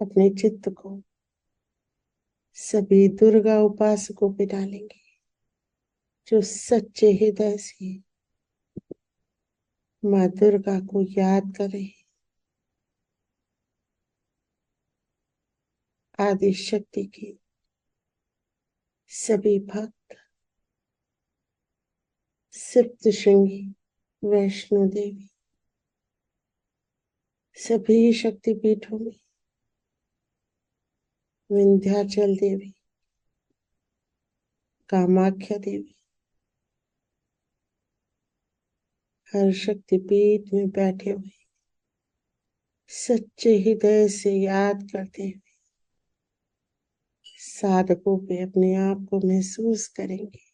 अपने चित्त को सभी दुर्गा उपासकों पे डालेंगे जो सच्चे हृदय से माँ दुर्गा को याद कर रहे हैं। आदि शक्ति के सभी भक्त, सप्तशृंगी, वैष्णो देवी, सभी शक्तिपीठों में, विंध्याचल देवी, कामाख्या देवी, हर शक्तिपीठ में बैठे हुए सच्चे हृदय से याद करते हुए साधकों पे अपने आप को महसूस करेंगे।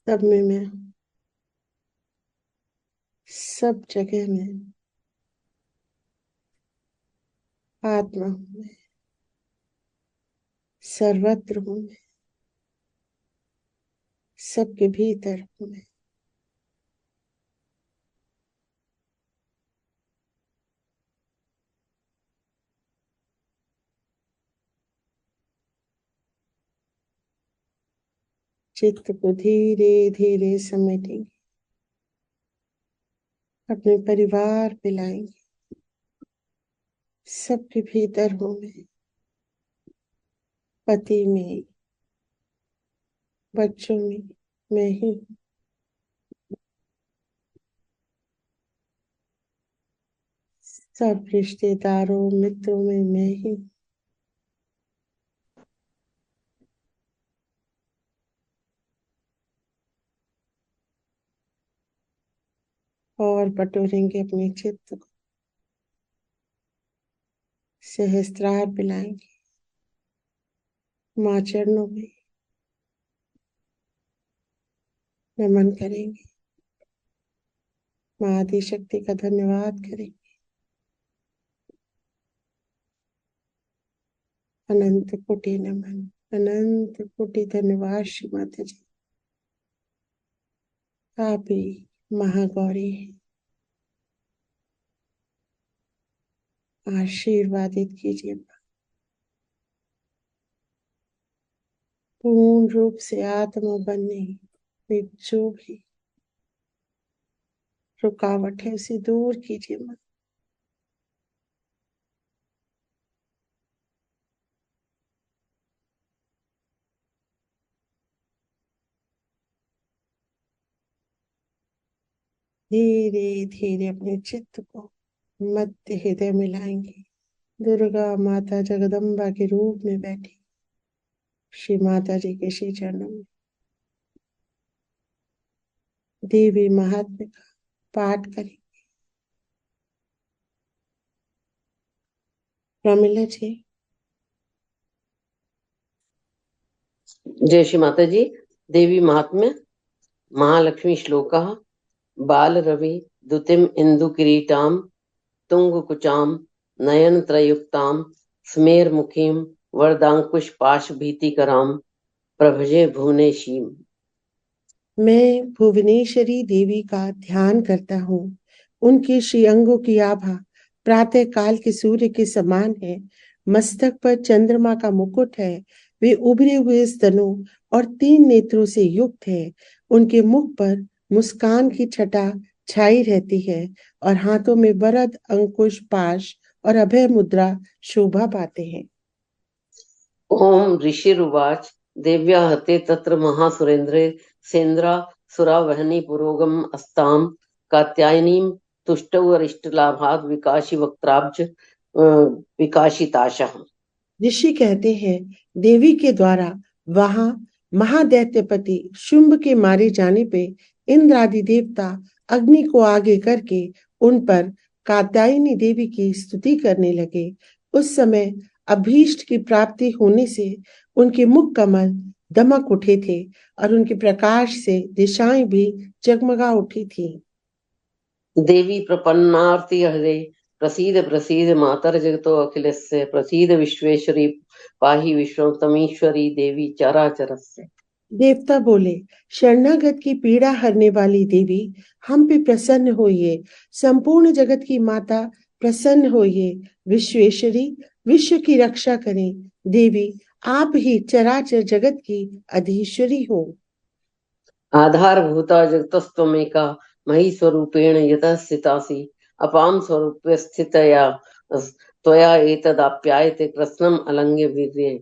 सब में मैं, सब जगह में आत्मा हूँ मैं, सर्वत्र हूँ मैं, सबके भीतर हूँ मैं। चित्त को धीरे धीरे समेटेंगे, अपने परिवार पे लाएंगे। सबके भीतर हूँ मैं, पति में, बच्चों में मैं ही हूँ। सब रिश्तेदारों, मित्रों में मैं ही हूँ। और बटोरेंगे अपने चित्त को, सहस्त्रार पिलाएंगे माँ चरणों में, नमन करेंगे, माँ आदि शक्ति का धन्यवाद करेंगे। अनंत कोटि नमन, अनंत कोटि धन्यवाद श्री माता जी। आप ही महागौरी हैं, आशीर्वादित कीजिए। पूर्ण रूप से आत्मा बनने में जो भी रुकावट है उसे दूर कीजिए माँ। धीरे धीरे अपने चित्त को मध्य हृदय में लाएंगे। दुर्गा माता जगदम्बा के रूप में बैठी श्री माता जी के श्री चरणों में देवी महात्म्य का पाठ करें। प्रमिला जी। जय श्री माता जी। देवी महात्म्य महालक्ष्मी श्लोकः बाल रवि दुतिम इंदु किरीटाम तुंग कुचाम नयन त्रयुक्ताम स्मेर मुखीम वरदांकुश पाश भीतिकराम प्रभजे भुवनेशीम। मैं भुवनेश्वरी देवी का ध्यान करता हूँ। उनके श्री अंगों की आभा प्रातः काल के सूर्य के समान है। मस्तक पर चंद्रमा का मुकुट है। वे उभरे हुए स्तनों और 3 नेत्रों से युक्त है। उनके मुख पर मुस्कान की छटा छाई रहती है और हाथों में वरद अंकुश पाश और अभय मुद्रा शोभा पाते हैं। ओम ऋषिरुवाच देव्या हते तत्र महासुरेंद्रे सेन्द्रा सुरावहनी पुरोगम अस्ताम कात्यायनीम तुष्टौ अरिष्टलाभाद विकाशी वक्त्राब्ज विकाशिताशः। ऋषि कहते हैं देवी के द्वारा वहां महादैत्यपति शुंभ के मारे जाने पे इंद्र आदि देवता अग्नि को आगे करके उन पर कात्यायनी देवी की स्तुति करने लगे। उस समय अभीष्ट की प्राप्ति होने से उनके मुख कमल दमक उठे थे और उनके प्रकाश से दिशाएं भी जगमगा उठी थी। देवी प्रपन्नार्ति हरे प्रसीद प्रसीद मातर जगतो अखिलस्य प्रसीद विश्वेश्वरी पाहि विश्वतमीश्वरी देवी चराचरस्य। देवता बोले शरणागत की पीड़ा हरने वाली देवी हम पे प्रसन्न होइए। संपूर्ण जगत की माता प्रसन्न होइए। विश्वेश्वरी विश्व की रक्षा करें। देवी आप ही चराचर जगत की अधीश्वरी हो। आधारभूता जगतस्त्वमेका मही स्वरूपेण यतः स्थितासि अपाम स्वरूप स्थितया त्वया एतदाप्यायते कृष्णम अलंघ्य वीर्ये।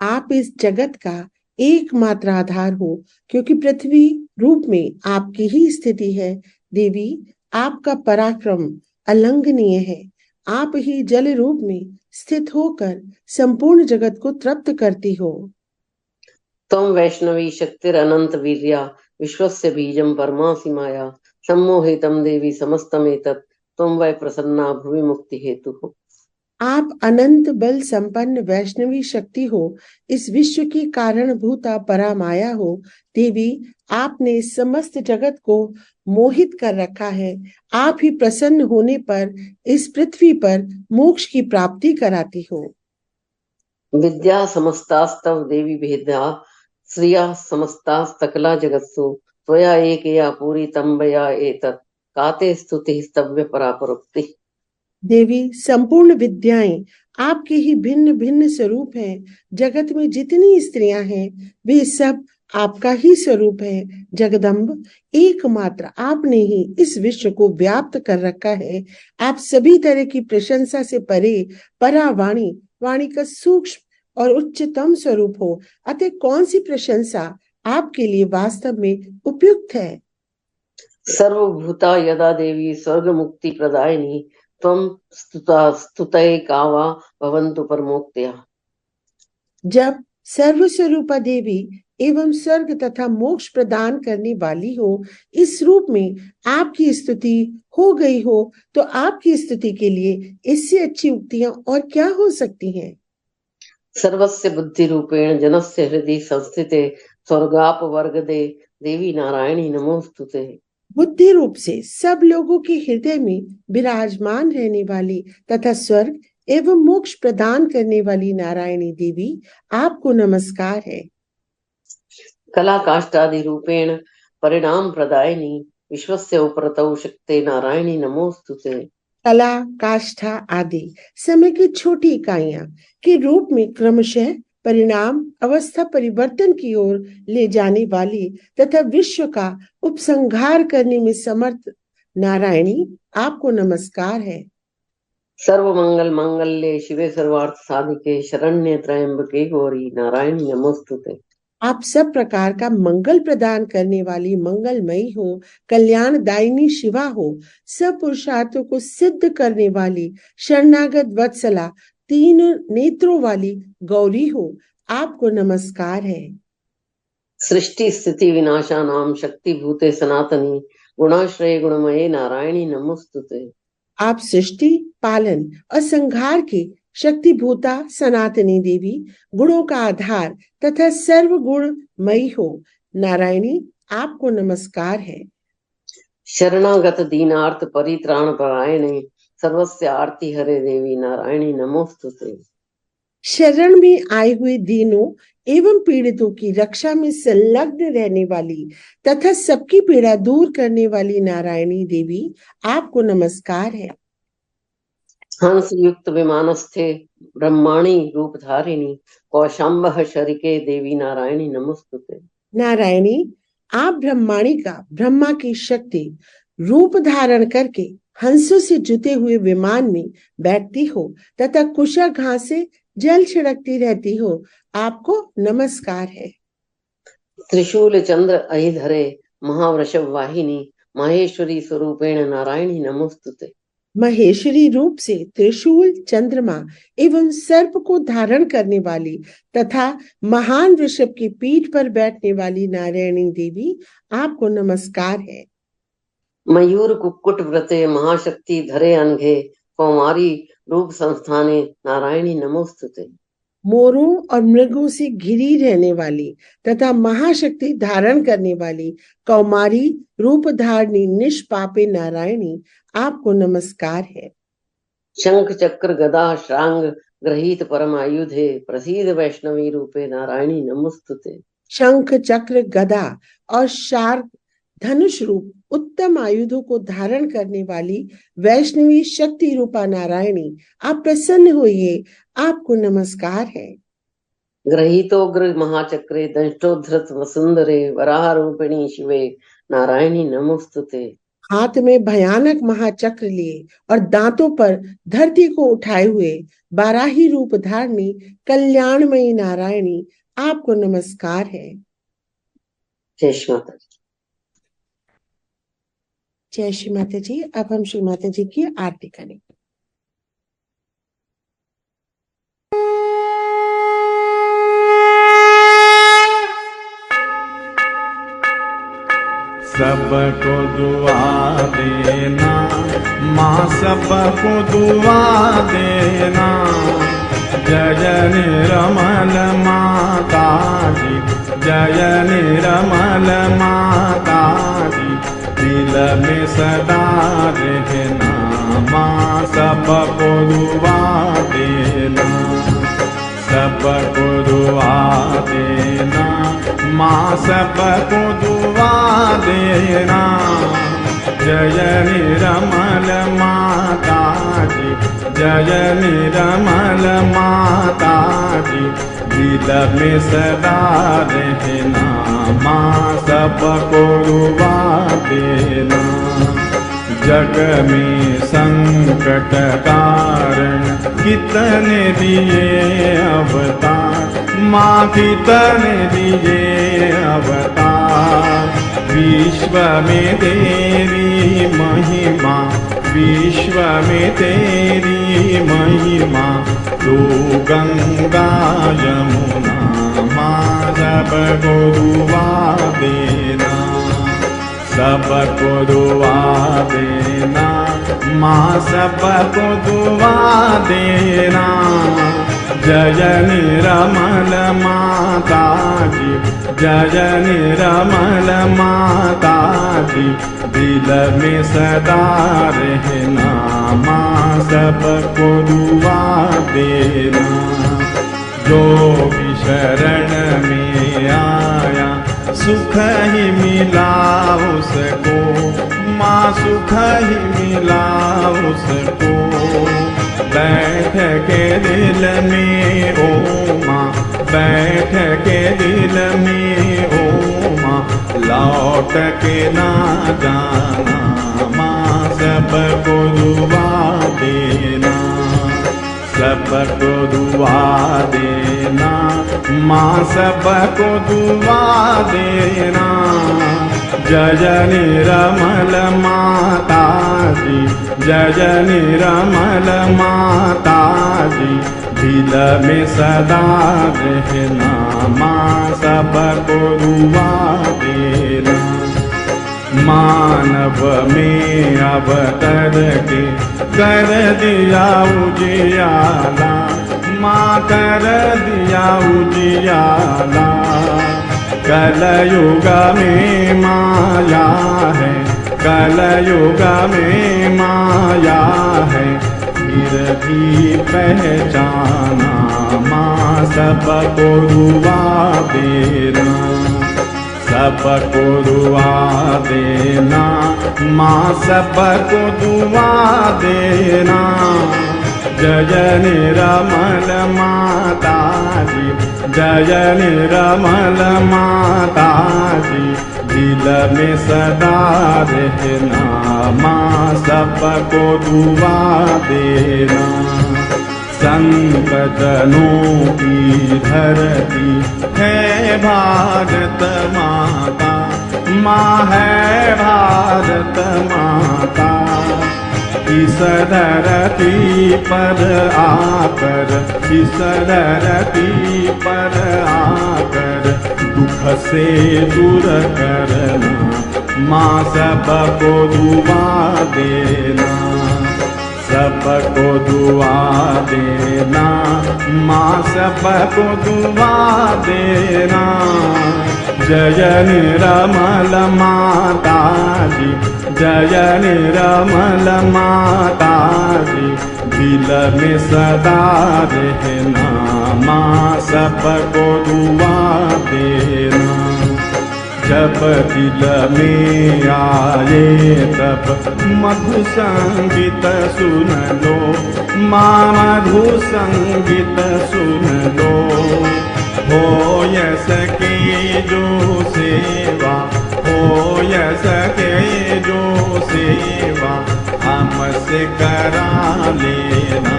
आप इस जगत का एकमात्र आधार हो क्योंकि पृथ्वी रूप में आपकी ही स्थिति है। देवी आपका पराक्रम अलंघनीय है। आप ही जल रूप में स्थित होकर संपूर्ण जगत को तृप्त करती हो। त्वं वैष्णवी शक्तिर अनंत वीर्या विश्वस्य बीजं परमासि माया सम्मोहितं देवी समस्तमेतत् त्वं वै प्रसन्ना भुवि मुक्ति हेतु। आप अनंत बल संपन्न वैष्णवी शक्ति हो। इस विश्व की कारणभूता परामाया हो। देवी आपने समस्त जगत को मोहित कर रखा है। आप ही प्रसन्न होने पर इस पृथ्वी पर मोक्ष की प्राप्ति कराती हो। विद्या समस्तास्तव देवी भेदा श्रिया समस्तास्तकला जगत्सु त्वया एकया पूरी तंबया एतत् काते स्तुति स्तव्य परापरोक्ति। देवी संपूर्ण विद्याएं आपके ही भिन्न भिन्न स्वरूप हैं। जगत में जितनी स्त्रियां हैं वे सब आपका ही स्वरूप है। जगदम्ब एकमात्र आपने ही इस विश्व को व्याप्त कर रखा है। आप सभी तरह की प्रशंसा से परे परावाणी वाणी का सूक्ष्म और उच्चतम स्वरूप हो। अतः कौन सी प्रशंसा आपके लिए वास्तव में उपयुक्त है। सर्वभूता यदा देवी स्वर्ग मुक्ति प्रदायिनी त्वं स्तुतये कावा भवन्तु परमोक्तया। जब सर्वस्वरूपा देवी एवं स्वर्ग तथा मोक्ष प्रदान करने वाली हो, इस रूप में आपकी स्तुति हो गई हो तो आपकी स्तुति के लिए इससे अच्छी उक्तियां और क्या हो सकती हैं। सर्वस्य बुद्धि रूपेण जनस्य हृदय संस्थिते स्वर्गाप वर्गदे देवी नारायणी नमोस्तुते। बुद्धि रूप से सब लोगों के हृदय में विराजमान रहने वाली तथा स्वर्ग एवं मोक्ष प्रदान करने वाली नारायणी देवी आपको नमस्कार है। कला काष्ठादि रूपेण परिणाम प्रदायिनी विश्वस्य उपरतौ शक्ते नारायणी नमोस्तुते। कला काष्ठा आदि समय की छोटी इकाइयां के रूप में क्रमशः परिणाम अवस्था परिवर्तन की ओर ले जाने वाली तथा विश्व का उपसंहार करने में समर्थ नारायणी आपको नमस्कार है। सर्वमंगल मांगल्ये शिवे सर्वार्थ साधिके शरण्ये त्र्यंबके गौरी नारायणी नमोस्तुते। आप सब प्रकार का मंगल प्रदान करने वाली मंगलमयी हो, कल्याणदायिनी शिवा हो, सब पुरुषार्थों को सिद्ध करने वाली शरणागत वत्सला, 3 नेत्रों वाली गौरी हो। आपको नमस्कार है। सृष्टि स्थिति विनाशानां शक्ति भूते सनातनी गुणाश्रय गुणमये नारायणी नमोस्तुते। आप सृष्टि, पालन और संहार की शक्तिभूता सनातनी देवी, गुणों का आधार तथा सर्व गुणमयी हो नारायणी, आपको नमस्कार है। शरणागत दीनार्थ परित्राण परायणे सर्वस्य आरती हरे देवी नारायणी नमोस्तुते। शरण में आए हुए दीनों एवं पीड़ितों की रक्षा में संलग्न रहने वाली तथा सबकी पीड़ा दूर करने वाली नारायणी देवी, आपको नमस्कार है। हंस युक्त विमानस्थे ब्रह्माणी रूपधारिणी कौशाम्बः शरिके देवी नारायणी नमोस्तुते। नारायणी, आप ब्रह्माणी का ब्रह्मा की शक्ति रूप धारण करके हंसों से जुते हुए विमान में बैठती हो तथा कुशा घास से जल छिड़कती रहती हो, आपको नमस्कार है। त्रिशूल चंद्र अहिधरे महावृषभ वाहिनी महेश्वरी स्वरूपेण नारायणी नमोस्तुते। महेश्वरी रूप से त्रिशूल, चंद्रमा एवं सर्प को धारण करने वाली तथा महान ऋषभ की पीठ पर बैठने वाली नारायणी देवी, आपको नमस्कार है। मयूर कुक्कुट व्रते महाशक्ति धरे अनघे कौमारी रूप संस्थाने नारायणी नमोस्तुते। मोरों और मृगों से घिरी रहने वाली तथा महाशक्ति धारण करने वाली कौमारी रूप धारणी निष्पापे नारायणी, आपको नमस्कार है। शंख चक्र गदा श्रांग ग्रहीत परम आयुधे प्रसीद वैष्णवी रूपे नारायणी नमोस्तुते। शंख चक्र गदा और शार्क धनुष रूप उत्तम आयुधों को धारण करने वाली वैष्णवी शक्ति रूपा नारायणी, आप प्रसन्न होइए, आपको नमस्कार है। ग्रहीतोग्र महाचक्रे दंष्टोद्धृत वसुंदरे वराह रूपिणी शिवे नारायणी नमोस्तुते। हाथ में भयानक महाचक्र लिए और दांतों पर धरती को उठाए हुए बाराही रूप धारणी कल्याणमयी नारायणी, आपको नमस्कार है। जय श्री माता जी। जय श्री माता जी। अब हम श्री माता जी की आरती करेंगे। सबको दुआ देना माँ, सबको दुआ देना। जय निर्मल माता जी, जय निर्मल माता जी, दिल में सदा रहना माँ, सबको दुआ देना। सबको दुआ देना माँ, सबको दुआ देना। जय निर्मल माता जी, जय निर्मल माता जी, दिल में सदा रहना माँ, सबको दुआ देना। जग में संकट कारण कितने दिए अवतार माँ, कितने दिए अवतार। विश्व में तेरी महिमा, विश्व में तेरी महिमा। तू गंगा यमुना माँ, सबको दुआ देना। सबको दुआ देना माँ, सबको दुआ देना। जय निर्मल माता जी, जय निर्मल माता जी, दिल में सदा रहना माँ, सबको दुआ देना। जो भी शरण में आया सुख ही मिला उसको माँ, सुख ही मिला उसको। बैठ के दिल में ओ माँ, बैठ के दिल में ओ माँ, लौट के ना जाना माँ, सबको दुआ देना। सबको दुआ देना माँ, सबको दुआ देना। जय निर्मल माता जी, जय निर्मल माता जी, दिल में सदा रहना, माँ सबको दुआ देना। मानव में अवतर के कर दिया उजियाला, माँ कर दिया उजियाला। कलयुग में माया है, कलयुग में माया है, फिर भी पहचाना, माँ सबको दुआ देना, सबको दुआ देना, माँ सबको दुआ देना। जय निर्मल माता जी, जय निर्मल माता जी, दिल में सदा रहना, माँ सबको दुआ देना। संतजनों की धरती है भारत माता, माँ है भारत माता। इस धरती पर आकर, इस धरती पर आकर, दुख से दूर करना, माँ सबको दुआ देना, सबको दुआ देना, माँ सबको दुआ देना। जय निर्मल माता जी, जय निर्मल माता जी, दिल में सदा रहना, माँ सबको दुआ देना। जब दिल में आए तब मधु संगीत सुन लो, माँ मधु संगीत सुन लो। हो य सके जो सेवा, हो य सके जो सेवा, हमसे करा लेना,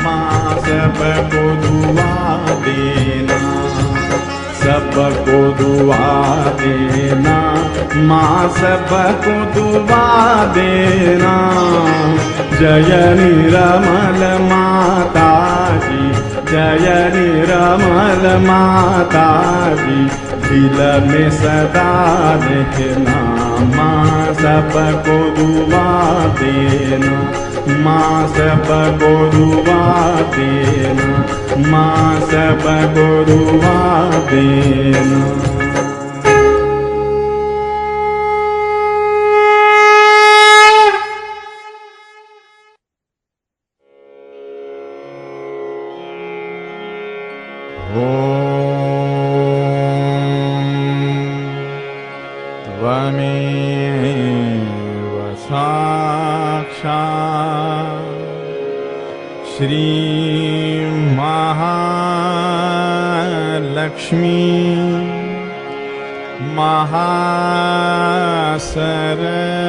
माँ सबको दुआ देना, सबको दुआ देना, माँ सबको दुआ देना। जय निर्मल माता जी, जय निर्मल माता जी, दिल में सदा रहना, माँ सबको दुआ देना, माँ सबको दुआ देना, माँ सबको दुआ देना। श्री महालक्ष्मी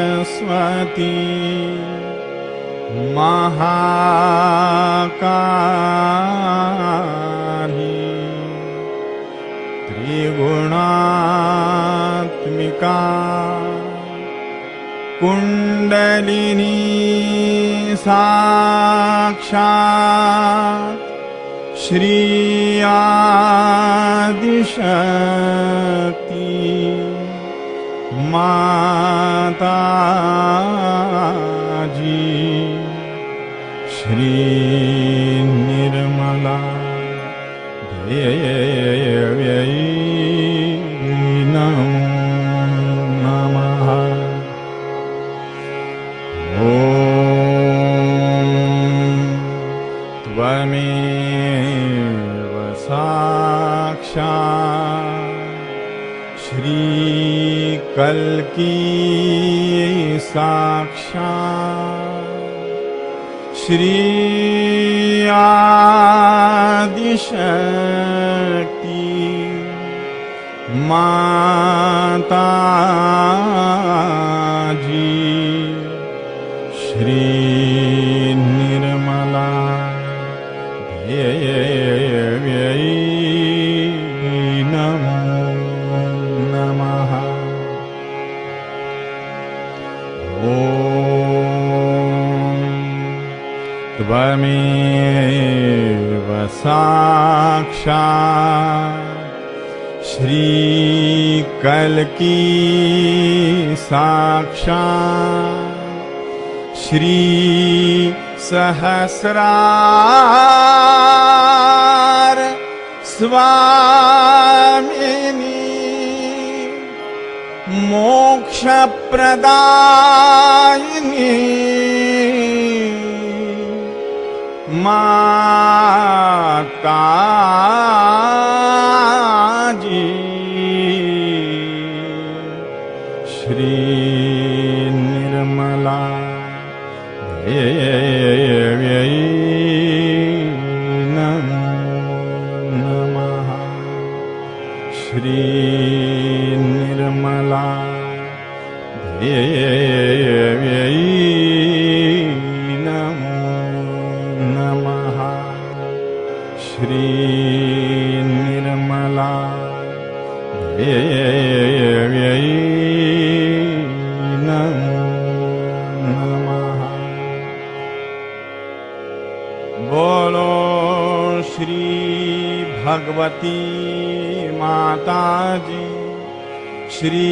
महासरस्वती महाकाली त्रिगुणात्मिका कुंडलिनी साक्षात् श्री आदिशक्ति माता जी, श्री निर्मला देव्यै नमो नमः। त्वमेव साक्षात् श्रीकल्की साक्षात् श्री आदिशक्ति माता जी, श्री निर्मला देव्यै नमो नमः। ॐ त्वमेव साक्षात् श्रीकल्की साक्षात् श्री सहस्रार स्वामिनी मोक्ष प्रदायिनी माताजी श्री निर्मला देव्यै नमो नमः। श्री निर्मला देव्यै नमो नमः। श्री निर्मला देव्यै नमो नमः। बोलो श्री भगवती माता जी श्री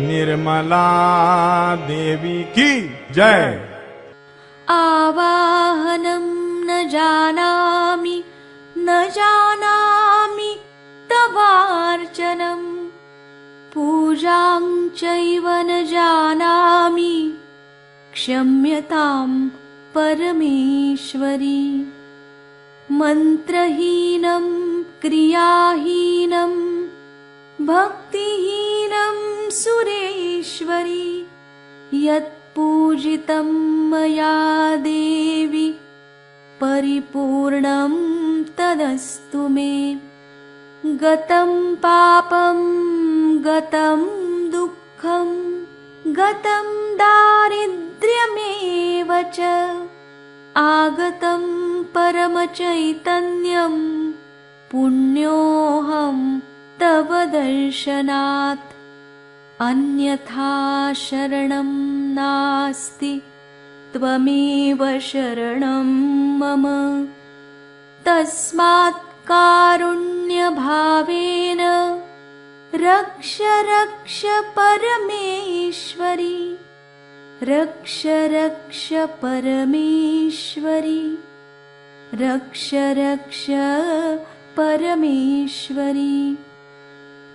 निर्मला देवी की जय। आवाहनं न जानामि तवार्चनं पूजां चैव न जानामि क्षम्यतां परमेश्वरी। मन्त्रहीनं क्रियाहीनं भक्तिहीनं सुरेश्वरी यत्पूजितं मया देवी परिपूर्णं तदस्तु मे। गतं पापं गतं दुःखं गतं दारिद्र्यमेव च आगतं परमचैतन्यं पुण्योऽहं तव दर्शनात्। अन्यथा शरणं नास्ति त्वमेव शरणं मम। तस्मात् कारुण्यभावेन रक्ष रक्ष परमेश्वरी रक्ष रक्ष परमेश्वरी रक्ष रक्ष परमेश्वरी।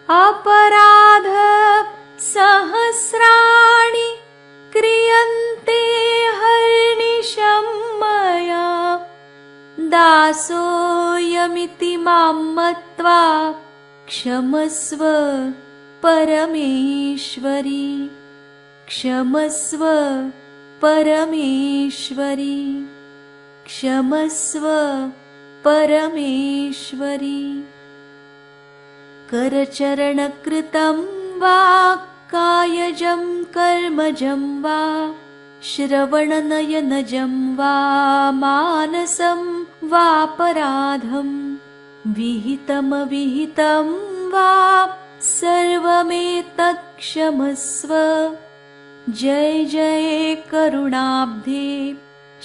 अपराध सहस्राणि क्रियन्ते हर्निशं मया दासोऽयमिति मां मत्वा क्षमस्व परमेश्वरी क्षमस्व परमेश्वरी क्षमस्व परमेश्वरी। करचरणकृतं वा कायजं कर्मजं वा श्रवणनयनजं वा मानसं वापराधं विहितमविहितं वा सर्वमेतत् क्षमस्व। जय जय करुणाब्धे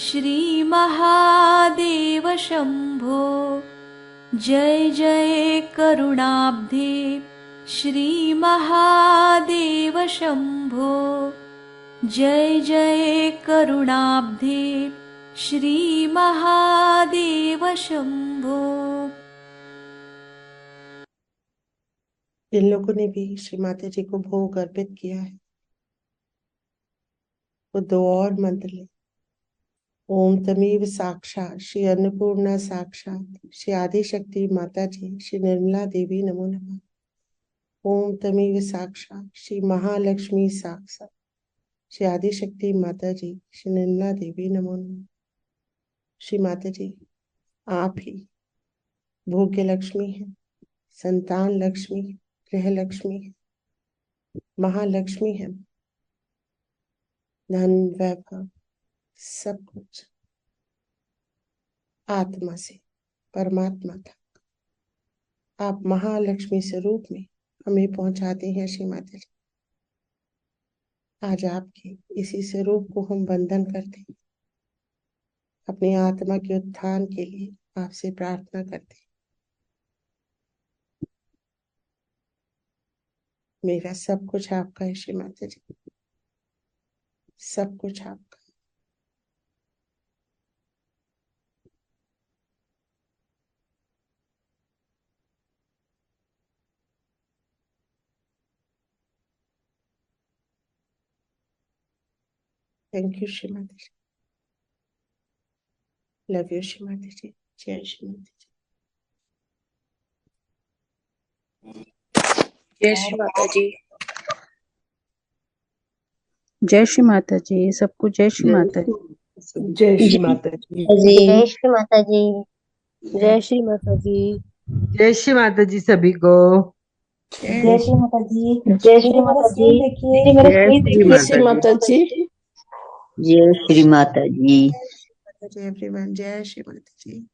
श्री महादेव शंभो। जय जय करुणाब्धे श्री महादेव शंभो। जय जय करुणाब्धे श्री महादेव शंभो। इन लोगों ने भी श्री माता जी को भोग अर्पित किया है। वो दो और मंत्र ले। ओम तमेव साक्षात् श्री अन्नपूर्णा साक्षात् श्री आदिशक्ति माता जी श्री निर्मला देवी नमो नमः। ओम तमेव साक्षात् श्री महालक्ष्मी साक्षात् श्री आदिशक्ति माता जी श्री निर्मला देवी नमो नमः। श्री माता जी आप ही भोग्य लक्ष्मी है, संतान लक्ष्मी है, गृह लक्ष्मी है, महालक्ष्मी है। धन वैभव सब कुछ आत्मा से परमात्मा तक आप महालक्ष्मी स्वरूप में हमें पहुंचाते हैं। श्री माता जी आज आपके इसी स्वरूप को हम वंदन करते हैं। अपनी आत्मा के उत्थान के लिए आपसे प्रार्थना करते हैं। मेरा सब कुछ आपका है श्री माता जी, सब कुछ आपका। Thank you Shri Mata ji, love you Shri Mata जी, जय श्री माता जी। जय श्री माता जी, जय श्री माता जी, सबको जय श्री माता जी। जय श्री माता जी, जय श्री माता जी, जय श्री माता जी, जय श्री माता जी सभी को। जय श्री माता जी, जय श्री माता जी, जय श्री माता जी, जय श्री माता जी। एवरीवन, जय श्री माता जी।